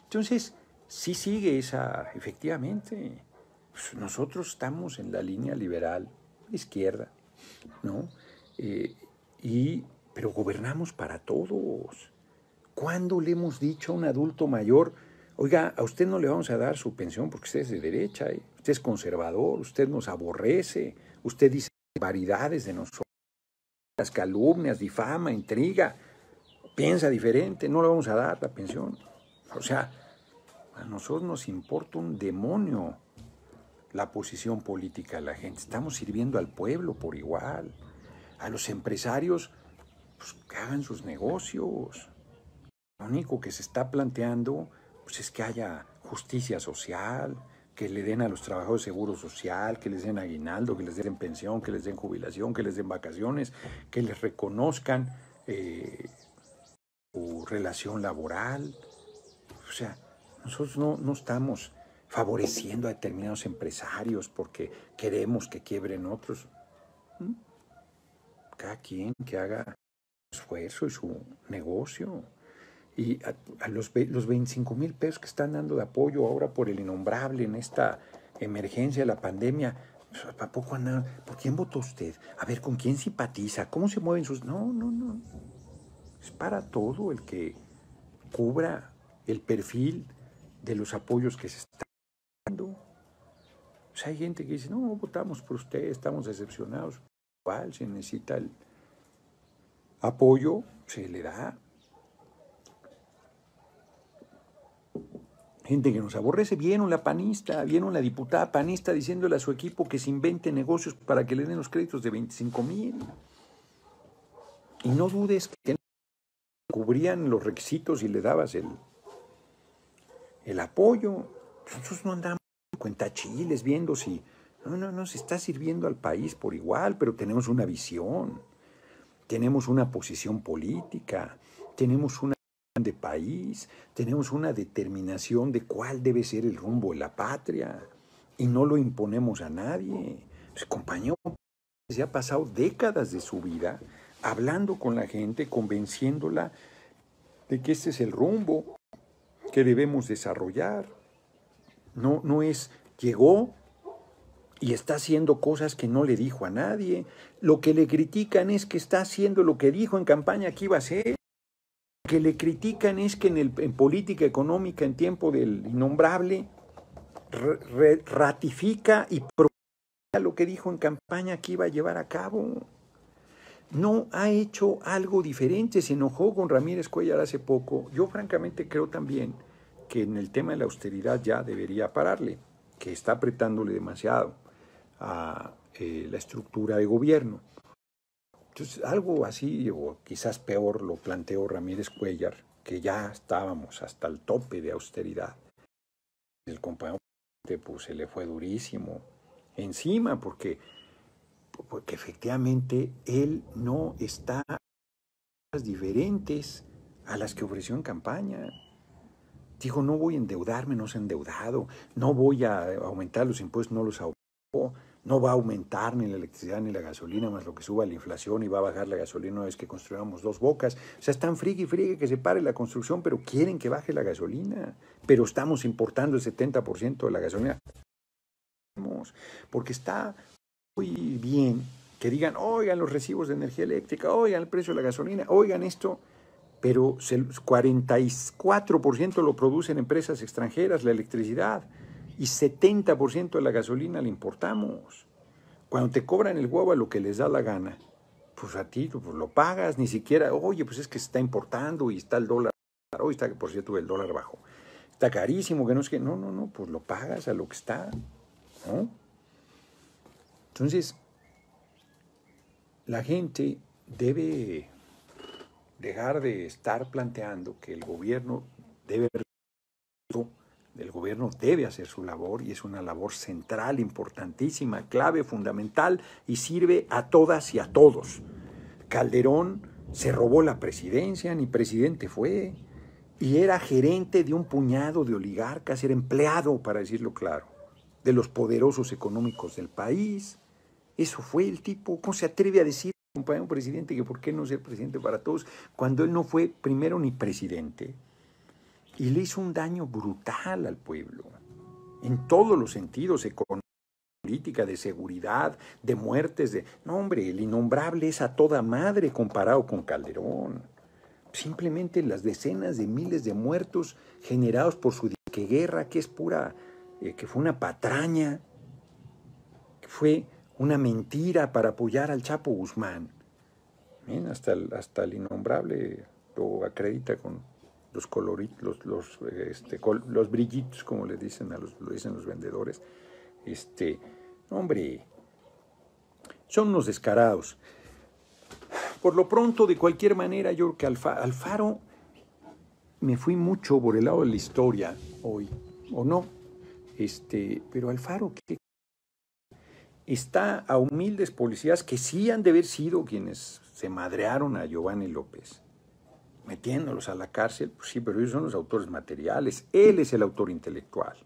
Entonces, sí sigue esa, efectivamente, pues nosotros estamos en la línea liberal, izquierda, ¿no? Eh, pero gobernamos para todos. ¿Cuándo le hemos dicho a un adulto mayor, oiga, a usted no le vamos a dar su pensión porque usted es de derecha, usted es conservador, usted nos aborrece, usted dice variedades de nosotros, las calumnias, difama, intriga, piensa diferente, no le vamos a dar la pensión? O sea, a nosotros nos importa un demonio la posición política de la gente. Estamos sirviendo al pueblo por igual. A los empresarios, pues que hagan sus negocios. Lo único que se está planteando, pues es que haya justicia social, que le den a los trabajadores seguro social, que les den aguinaldo, que les den pensión, que les den jubilación, que les den vacaciones, que les reconozcan su relación laboral. O sea, nosotros no estamos favoreciendo a determinados empresarios porque queremos que quiebren otros. Cada quien que haga esfuerzo y su negocio. Y a los 25,000 pesos que están dando de apoyo ahora por el innombrable en esta emergencia de la pandemia, ¿a poco andan? ¿Por quién votó usted? A ver, ¿con quién simpatiza? ¿Cómo se mueven sus...? No. Es para todo el que cubra el perfil de los apoyos que se están dando. O sea, hay gente que dice, no, votamos por usted, estamos decepcionados. Igual, si necesita el apoyo, se le da. Gente que nos aborrece. Vieron la panista, vieron la diputada panista diciéndole a su equipo que se invente negocios para que le den los créditos de 25,000. Y no dudes que cubrían los requisitos y le dabas el apoyo. Nosotros no andamos cuentachiles viendo si... No, se está sirviendo al país por igual, pero tenemos una visión, tenemos una posición política, tenemos una de país, tenemos una determinación de cuál debe ser el rumbo de la patria y no lo imponemos a nadie. Pues, compañero, se ha pasado décadas de su vida hablando con la gente, convenciéndola de que este es el rumbo que debemos desarrollar. No es, llegó y está haciendo cosas que no le dijo a nadie. Lo que le critican es que está haciendo lo que dijo en campaña que iba a hacer. Lo que le critican es que en política económica, en tiempo del innombrable, ratifica y propone lo que dijo en campaña que iba a llevar a cabo. No ha hecho algo diferente. Se enojó con Ramírez Cuellar hace poco. Yo francamente creo también que en el tema de la austeridad ya debería pararle, que está apretándole demasiado a la estructura de gobierno. Entonces, algo así, o quizás peor, lo planteó Ramírez Cuellar, que ya estábamos hasta el tope de austeridad. El compañero pues, se le fue durísimo encima, porque efectivamente él no está diferentes a las que ofreció en campaña. Dijo, no voy a endeudarme, no se ha endeudado, no voy a aumentar los impuestos, no los aumentó, no va a aumentar ni la electricidad ni la gasolina más lo que suba la inflación y va a bajar la gasolina una vez que construyamos Dos Bocas. O sea, están friegue y friegue que se pare la construcción, pero quieren que baje la gasolina. Pero estamos importando el 70% de la gasolina. Porque está muy bien que digan, oigan los recibos de energía eléctrica, oigan el precio de la gasolina, oigan esto, pero el 44% lo producen empresas extranjeras, la electricidad, y 70% de la gasolina la importamos. Cuando te cobran el huevo a lo que les da la gana, pues a ti pues lo pagas, ni siquiera, oye, pues es que se está importando y está el dólar, hoy está, por cierto, el dólar bajo, está carísimo, que no es que, no, pues lo pagas a lo que está. ¿no? Entonces, la gente debe dejar de estar planteando que el gobierno debe hacer su labor, y es una labor central, importantísima, clave, fundamental, y sirve a todas y a todos. Calderón se robó la presidencia, ni presidente fue, y era gerente de un puñado de oligarcas, era empleado, para decirlo claro, de los poderosos económicos del país. Eso fue el tipo. ¿Cómo se atreve a decir, compañero presidente, que por qué no ser presidente para todos, cuando él no fue primero ni presidente? Y le hizo un daño brutal al pueblo, en todos los sentidos, económico, política, de seguridad, de muertes, de... No, hombre, el innombrable es a toda madre comparado con Calderón. Simplemente las decenas de miles de muertos generados por su guerra, que es pura, que fue una patraña, que fue una mentira para apoyar al Chapo Guzmán. Bien, hasta el innombrable lo acredita con los coloritos, los brillitos, como le dicen lo dicen los vendedores. Hombre, son unos descarados. Por lo pronto, de cualquier manera, yo creo que Alfaro, me fui mucho por el lado de la historia hoy, o no, pero Alfaro, ¿qué? Está a humildes policías que sí han de haber sido quienes se madrearon a Giovanni López, metiéndolos a la cárcel. Pues sí, pero ellos son los autores materiales, él es el autor intelectual.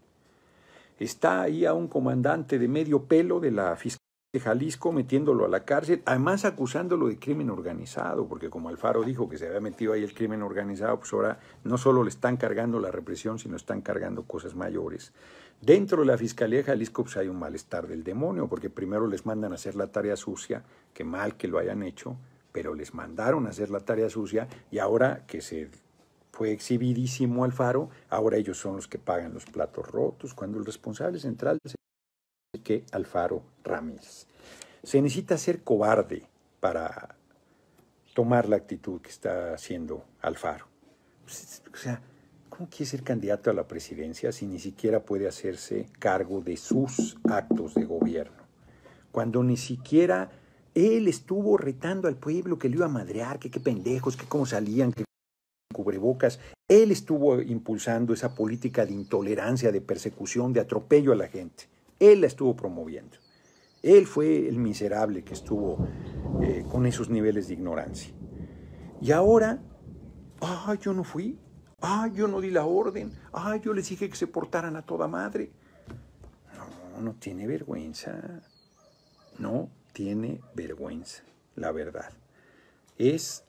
Está ahí a un comandante de medio pelo de la Fiscalía de Jalisco metiéndolo a la cárcel, además acusándolo de crimen organizado, porque como Alfaro dijo que se había metido ahí el crimen organizado, pues ahora no solo le están cargando la represión, sino están cargando cosas mayores. Dentro de la Fiscalía de Jalisco pues hay un malestar del demonio, porque primero les mandan a hacer la tarea sucia, que mal que lo hayan hecho, pero les mandaron a hacer la tarea sucia, y ahora que se fue exhibidísimo Alfaro, ahora ellos son los que pagan los platos rotos, cuando el responsable central es que Alfaro Ramírez. Se necesita ser cobarde para tomar la actitud que está haciendo Alfaro. O sea, ¿cómo quiere ser candidato a la presidencia si ni siquiera puede hacerse cargo de sus actos de gobierno? Cuando ni siquiera él estuvo retando al pueblo que lo iba a madrear, que qué pendejos, que cómo salían, que cubrebocas. Él estuvo impulsando esa política de intolerancia, de persecución, de atropello a la gente. Él la estuvo promoviendo. Él fue el miserable que estuvo con esos niveles de ignorancia. Y ahora, yo no fui, yo no di la orden, yo les dije que se portaran a toda madre. No tiene vergüenza. No tiene vergüenza, la verdad. Es,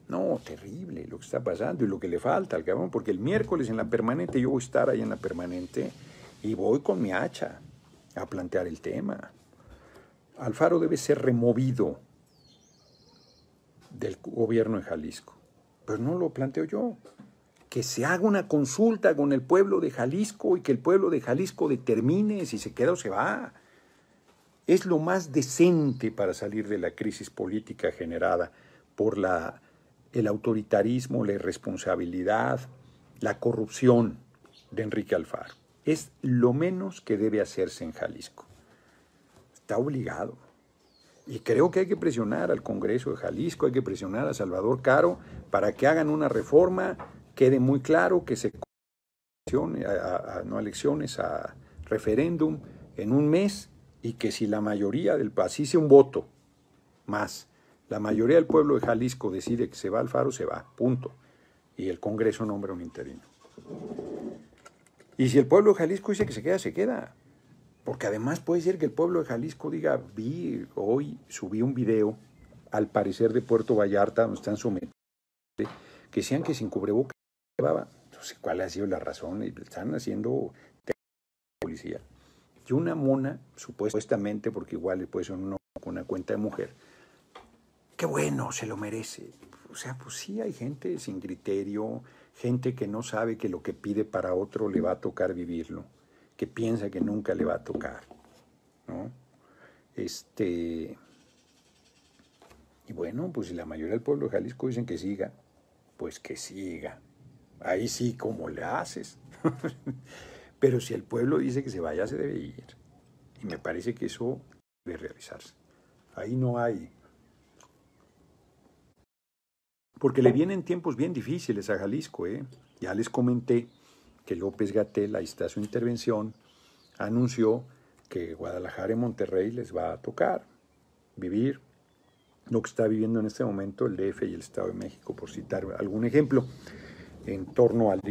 no, terrible lo que está pasando y lo que le falta al cabrón, porque el miércoles en la permanente yo voy a estar ahí en la permanente y voy con mi hacha a plantear el tema. Alfaro debe ser removido del gobierno de Jalisco, pero no lo planteo yo. Que se haga una consulta con el pueblo de Jalisco y que el pueblo de Jalisco determine si se queda o se va. Es lo más decente para salir de la crisis política generada por el autoritarismo, la irresponsabilidad, la corrupción de Enrique Alfaro. Es lo menos que debe hacerse en Jalisco. Está obligado. Y creo que hay que presionar al Congreso de Jalisco, hay que presionar a Salvador Caro para que hagan una reforma, quede muy claro que se no elecciones, a referéndum en un mes, y que si la mayoría así sea un voto más, la mayoría del pueblo de Jalisco decide que se va Alfaro, se va, punto. Y el Congreso nombra un interino. Y si el pueblo de Jalisco dice que se queda, se queda. Porque además puede ser que el pueblo de Jalisco diga, subí un video, al parecer de Puerto Vallarta, donde están sometidos, que decían que sin cubrebocas se llevaba. Entonces, ¿cuál ha sido la razón? Están haciendo policía. Y una mona, supuestamente, porque igual puede ser una cuenta de mujer, qué bueno, se lo merece. O sea, pues sí hay gente sin criterio, gente que no sabe que lo que pide para otro le va a tocar vivirlo, que piensa que nunca le va a tocar, ¿no? Y bueno, pues si la mayoría del pueblo de Jalisco dicen que siga, pues que siga. Ahí sí, ¿cómo le haces? Pero si el pueblo dice que se vaya, se debe ir. Y me parece que eso debe realizarse. Ahí no hay. Porque le vienen tiempos bien difíciles a Jalisco, ¿eh? Ya les comenté que López-Gatell, ahí está su intervención, anunció que Guadalajara y Monterrey les va a tocar vivir lo que está viviendo en este momento el DF y el Estado de México, por citar algún ejemplo, en torno al...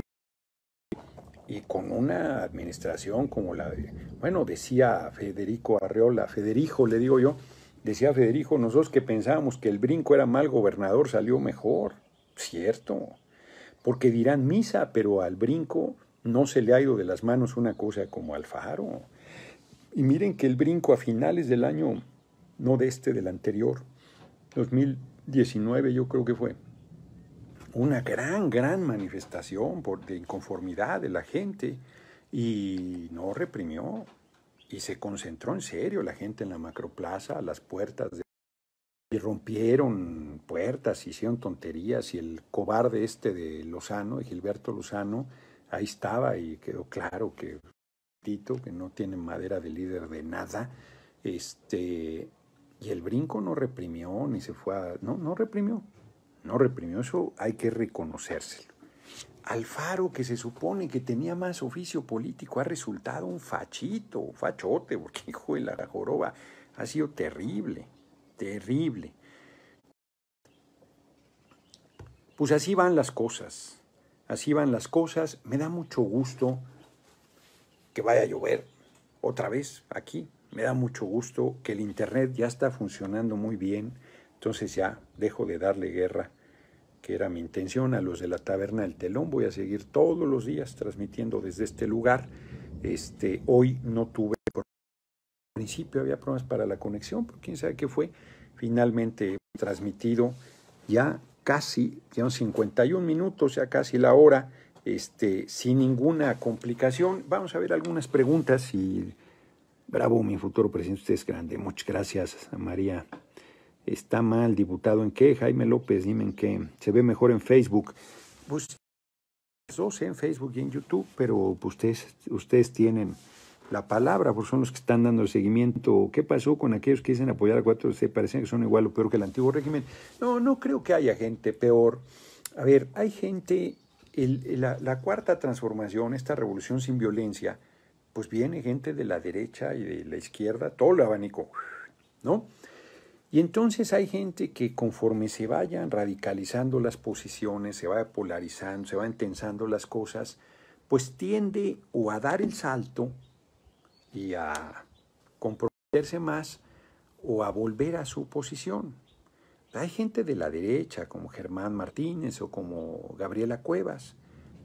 Y con una administración como la de... Bueno, decía Federico Arreola, Federico le digo yo, decía Federico, nosotros que pensábamos que el Brinco era mal gobernador, salió mejor. Cierto, porque dirán misa, pero al Brinco no se le ha ido de las manos una cosa como Alfaro. Y miren que el Brinco a finales del año, no de este, del anterior, 2019 yo creo que fue, una gran manifestación de inconformidad de la gente y no reprimió y se concentró en serio la gente en la Macroplaza, a las puertas y rompieron puertas, hicieron tonterías y el cobarde este de Lozano, de Gilberto Lozano, ahí estaba y quedó claro que Tito, que no tiene madera de líder de nada, y el Brinco no reprimió ni se fue a... No reprimió. No reprimió, eso hay que reconocérselo. Alfaro, que se supone que tenía más oficio político, ha resultado un fachito, un fachote, porque hijo de la joroba, ha sido terrible, terrible. Pues así van las cosas, así van las cosas. Me da mucho gusto que vaya a llover otra vez aquí. Me da mucho gusto que el internet ya está funcionando muy bien. Entonces ya dejo de darle guerra, que era mi intención, a los de la Taberna del Telón. Voy a seguir todos los días transmitiendo desde este lugar. Hoy no tuve, al principio había problemas para la conexión, pero quién sabe qué fue. Finalmente he transmitido ya casi, ya 51 minutos, ya casi la hora, sin ninguna complicación. Vamos a ver algunas preguntas y bravo, mi futuro presidente, usted es grande. Muchas gracias a María. Está mal, diputado, ¿en qué? Jaime López, dime en qué. Se ve mejor en Facebook. Pues los dos, en Facebook y en YouTube, pero pues, ustedes tienen la palabra, pues son los que están dando el seguimiento. ¿Qué pasó con aquellos que dicen apoyar a 4C? Parecen que son igual o peor que el antiguo régimen. No creo que haya gente peor. A ver, hay gente, la cuarta transformación, esta revolución sin violencia, pues viene gente de la derecha y de la izquierda, todo el abanico, ¿no? Y entonces hay gente que conforme se vayan radicalizando las posiciones, se vaya polarizando, se van tensando las cosas, pues tiende o a dar el salto y a comprometerse más o a volver a su posición. Hay gente de la derecha como Germán Martínez o como Gabriela Cuevas.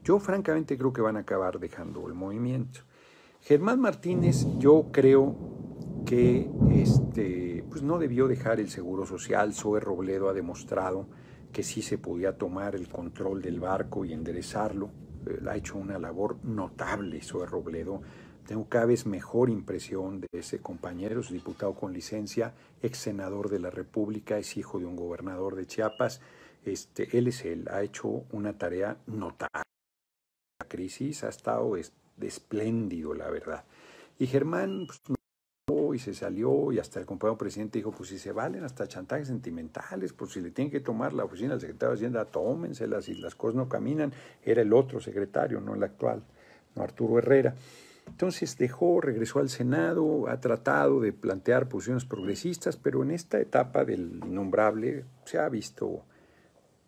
Yo francamente creo que van a acabar dejando el movimiento. Germán Martínez, yo creo que pues no debió dejar el Seguro Social. Zoe Robledo ha demostrado que sí se podía tomar el control del barco y enderezarlo. Ha hecho una labor notable Zoe Robledo. Tengo cada vez mejor impresión de ese compañero, es diputado con licencia, ex senador de la República, es hijo de un gobernador de Chiapas. Él ha hecho una tarea notable. La crisis ha estado espléndido, la verdad. Y Germán, pues, y se salió y hasta el compañero presidente dijo, pues si se valen hasta chantajes sentimentales, pues si le tienen que tomar la oficina al secretario de Hacienda, tómenselas, si las cosas no caminan. Era el otro secretario, no el actual, no Arturo Herrera. Entonces regresó al Senado, ha tratado de plantear posiciones progresistas, pero en esta etapa del innombrable se ha visto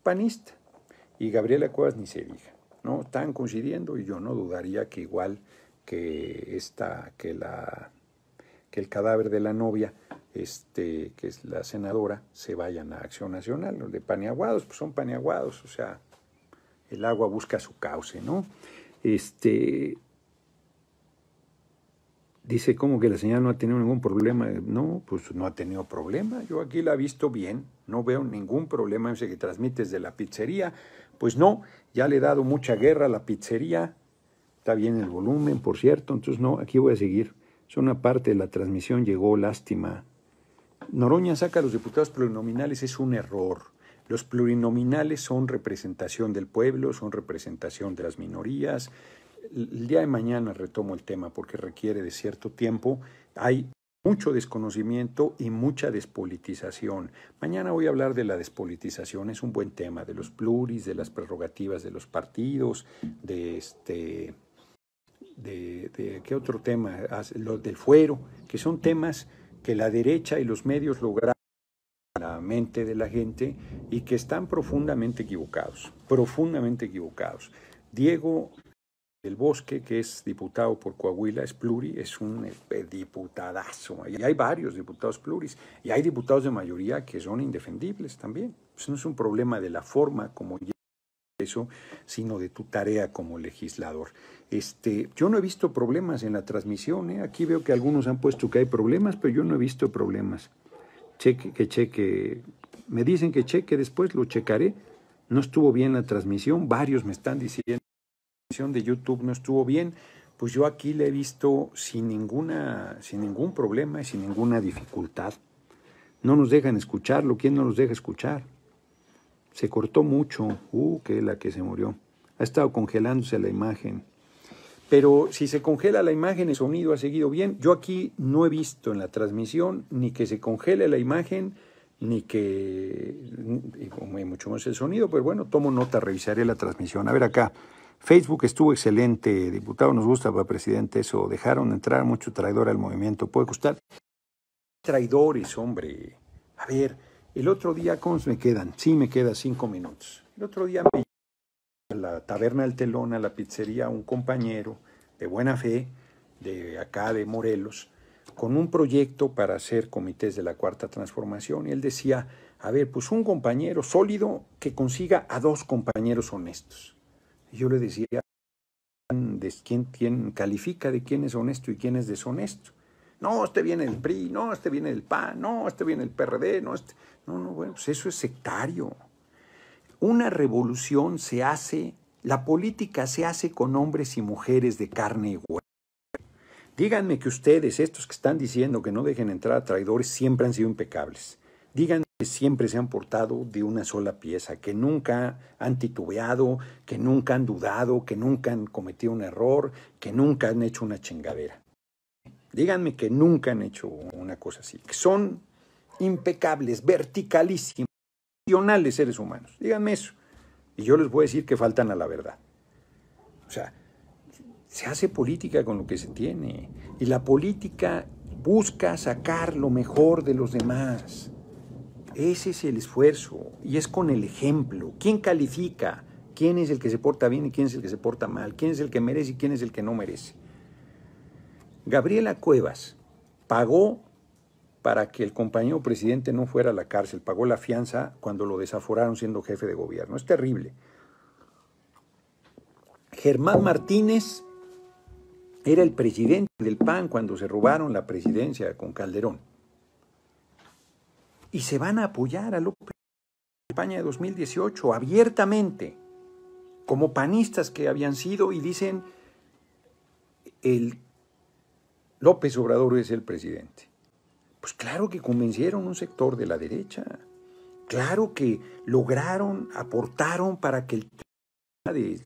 panista. Y Gabriela Cuevas ni se diga, ¿no? Están coincidiendo y yo no dudaría que igual que el cadáver de la novia, que es la senadora, se vayan a Acción Nacional. Los de paneaguados, pues son paneaguados, o sea, el agua busca su cauce, ¿no? Dice, ¿cómo que la señora no ha tenido ningún problema? No, pues no ha tenido problema. Yo aquí la he visto bien, no veo ningún problema. Dice que transmites de la pizzería. Pues no, ya le he dado mucha guerra a la pizzería. Está bien el volumen, por cierto. Entonces no, aquí voy a seguir. Es una parte de la transmisión, llegó, lástima. Noroña saca a los diputados plurinominales, es un error. Los plurinominales son representación del pueblo, son representación de las minorías. el día de mañana retomo el tema porque requiere de cierto tiempo. Hay mucho desconocimiento y mucha despolitización. Mañana voy a hablar de la despolitización, es un buen tema, de los pluris, de las prerrogativas de los partidos, de ¿qué otro tema? Lo del fuero, que son temas que la derecha y los medios lograron en la mente de la gente y que están profundamente equivocados, profundamente equivocados. Diego del Bosque, que es diputado por Coahuila, es pluri, es un diputadazo. Y hay varios diputados pluris, y hay diputados de mayoría que son indefendibles también. Pues no es un problema de la forma como eso, sino de tu tarea como legislador. Yo no he visto problemas en la transmisión, ¿eh? Aquí veo que algunos han puesto que hay problemas, pero yo no he visto problemas. Cheque. Me dicen que cheque, después lo checaré. No estuvo bien la transmisión, varios me están diciendo de YouTube no estuvo bien, pues yo aquí la he visto sin ningún problema y sin ninguna dificultad. No nos dejan escucharlo. ¿Quién no nos deja escuchar? Se cortó mucho. Que la que se murió. Ha estado congelándose la imagen. Pero si se congela la imagen, el sonido ha seguido bien. Yo aquí no he visto en la transmisión ni que se congele la imagen, ni que, y mucho más el sonido, pero bueno, tomo nota, revisaré la transmisión. A ver acá. Facebook estuvo excelente, diputado, nos gusta para presidente eso, dejaron entrar mucho traidor al movimiento, puede costar. Traidores, hombre. A ver, el otro día, ¿cómo me quedan? Sí, me quedan 5 minutos. El otro día me llegó a la Taberna del Telón, a la pizzería, un compañero de buena fe, de acá de Morelos, con un proyecto para hacer comités de la Cuarta Transformación, y él decía, a ver, pues un compañero sólido que consiga a 2 compañeros honestos. Y yo le decía, ¿quién califica de quién es honesto y quién es deshonesto? No, este viene del PRI, no, este viene del PAN, no, este viene del PRD, no, bueno, pues eso es sectario. Una revolución se hace, la política se hace con hombres y mujeres de carne y hueso. Díganme que ustedes, estos que están diciendo que no dejen entrar a traidores, siempre han sido impecables. Díganme que siempre se han portado de una sola pieza, que nunca han titubeado, que nunca han dudado, que nunca han cometido un error, que nunca han hecho una chingadera. Díganme que nunca han hecho una cosa así, que son impecables, verticalísimos, excepcionales seres humanos. Díganme eso. Y yo les voy a decir que faltan a la verdad. O sea, se hace política con lo que se tiene. Y la política busca sacar lo mejor de los demás. Ese es el esfuerzo. Y es con el ejemplo. ¿Quién califica? ¿Quién es el que se porta bien y quién es el que se porta mal? ¿Quién es el que merece y quién es el que no merece? Gabriela Cuevas pagó para que el compañero presidente no fuera a la cárcel. Pagó la fianza cuando lo desaforaron siendo jefe de gobierno. Es terrible. Germán Martínez era el presidente del PAN cuando se robaron la presidencia con Calderón. Y se van a apoyar a López en la campaña de 2018 abiertamente, como panistas que habían sido, y dicen, López Obrador es el presidente. Pues claro que convencieron un sector de la derecha. Claro que lograron, aportaron para que el de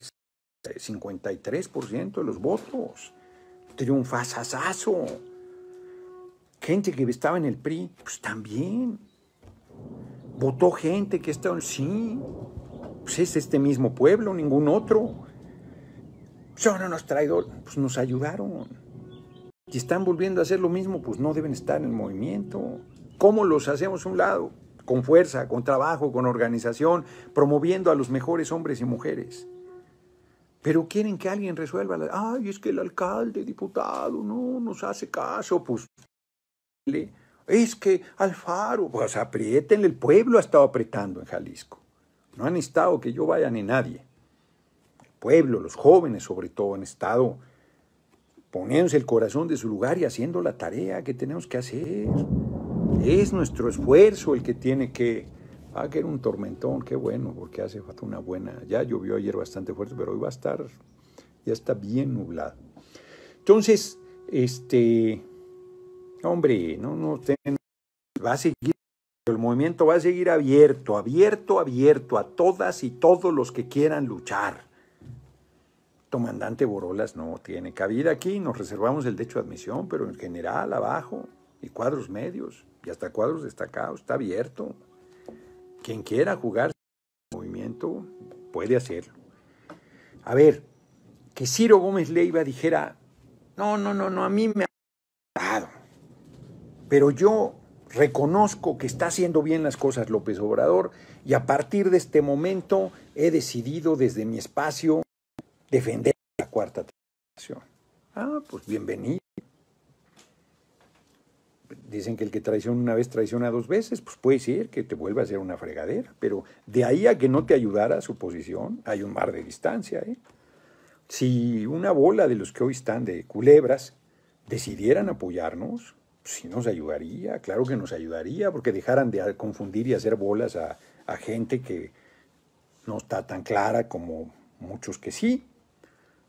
53% de los votos. Triunfazazazo. Gente que estaba en el PRI, pues también. Votó gente que estaba en... Sí, pues es este mismo pueblo, ningún otro. Son unos traidores, pues nos ayudaron. Y están volviendo a hacer lo mismo, pues no deben estar en el movimiento. ¿Cómo los hacemos a un lado? Con fuerza, con trabajo, con organización, promoviendo a los mejores hombres y mujeres. Pero quieren que alguien resuelva. Ay, es que el alcalde, diputado, no nos hace caso. Pues es que Alfaro, pues apriétenle, el pueblo ha estado apretando en Jalisco. No han estado que yo vaya ni nadie. El pueblo, los jóvenes sobre todo, han estado poniéndose el corazón de su lugar y haciendo la tarea que tenemos que hacer. Es nuestro esfuerzo el que tiene que... que era un tormentón, qué bueno, porque hace falta una buena... Ya llovió ayer bastante fuerte, pero hoy va a estar... Ya está bien nublado. Entonces, hombre, va a seguir... El movimiento va a seguir abierto a todas y todos los que quieran luchar. Comandante Borolas no tiene cabida aquí, nos reservamos el derecho de admisión, pero en general abajo, y cuadros medios, y hasta cuadros destacados, está abierto. Quien quiera jugar movimiento puede hacerlo. A ver, que Ciro Gómez Leiva dijera, no, a mí me ha dado, pero yo reconozco que está haciendo bien las cosas López Obrador y a partir de este momento he decidido desde mi espacio defender la cuarta transformación. Ah, pues bienvenido. Dicen que el que traiciona una vez traiciona dos veces, pues puede ser que te vuelva a hacer una fregadera, pero de ahí a que no te ayudara su posición hay un mar de distancia, ¿eh? Si una bola de los que hoy están de culebras decidieran apoyarnos, pues sí nos ayudaría, claro que nos ayudaría, porque dejaran de confundir y hacer bolas a gente que no está tan clara como muchos que sí.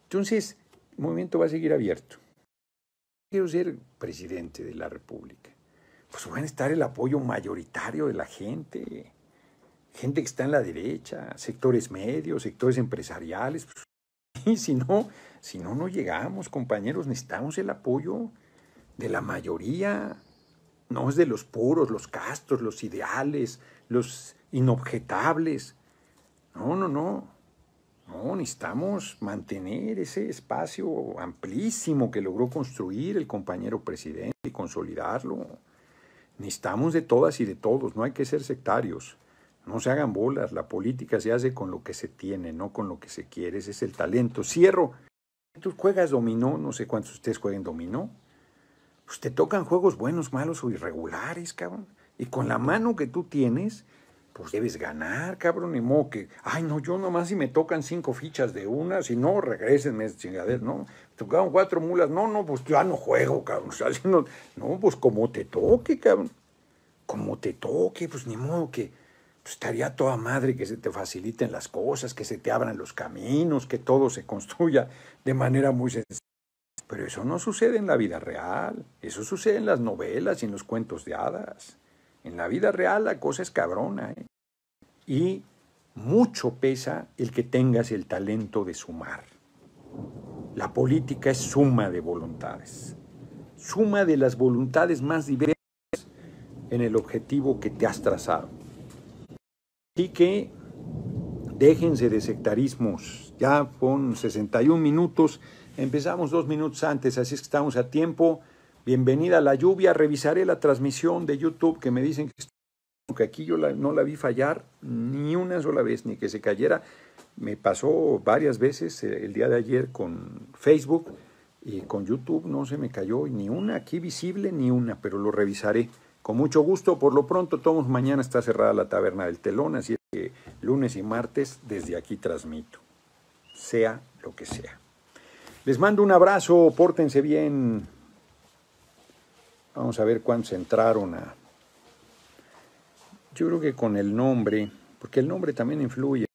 Entonces, el movimiento va a seguir abierto. Quiero ser presidente de la República. Pues va a estar el apoyo mayoritario de la gente, gente que está en la derecha, sectores medios, sectores empresariales. Pues, y si no, no llegamos, compañeros, necesitamos el apoyo de la mayoría, no es de los puros, los castos, los ideales, los inobjetables. No, necesitamos mantener ese espacio amplísimo que logró construir el compañero presidente y consolidarlo. Necesitamos de todas y de todos, no hay que ser sectarios. No se hagan bolas, la política se hace con lo que se tiene, no con lo que se quiere, ese es el talento. Cierro. Tú juegas dominó, no sé cuántos de ustedes jueguen dominó. Pues te tocan juegos buenos, malos o irregulares, cabrón. Y con la mano que tú tienes, pues debes ganar, cabrón. Ni modo que, ay, no, yo nomás si me tocan 5 fichas de una, si no, regrésenme ese chingadero, ¿no? Me tocaron 4 mulas, no, pues ya no juego, cabrón. O sea, no, pues como te toque, cabrón. Como te toque, pues ni modo que, pues estaría toda madre que se te faciliten las cosas, que se te abran los caminos, que todo se construya de manera muy sencilla. Pero eso no sucede en la vida real, eso sucede en las novelas y en los cuentos de hadas. En la vida real la cosa es cabrona, ¿eh? Y mucho pesa el que tengas el talento de sumar. La política es suma de voluntades, suma de las voluntades más diversas en el objetivo que te has trazado. Así que déjense de sectarismos, ya con 61 minutos, empezamos 2 minutos antes, así es que estamos a tiempo. Bienvenida a la lluvia, revisaré la transmisión de YouTube que me dicen que aquí yo no la vi fallar ni una sola vez, ni que se cayera. Me pasó varias veces el día de ayer con Facebook y con YouTube, no se me cayó ni una aquí visible, ni una, pero lo revisaré. Con mucho gusto, por lo pronto, todos mañana está cerrada la Taberna del Telón, así es que lunes y martes desde aquí transmito, sea lo que sea. Les mando un abrazo, pórtense bien. Vamos a ver cuántos entraron a... Yo creo que con el nombre, porque el nombre también influye.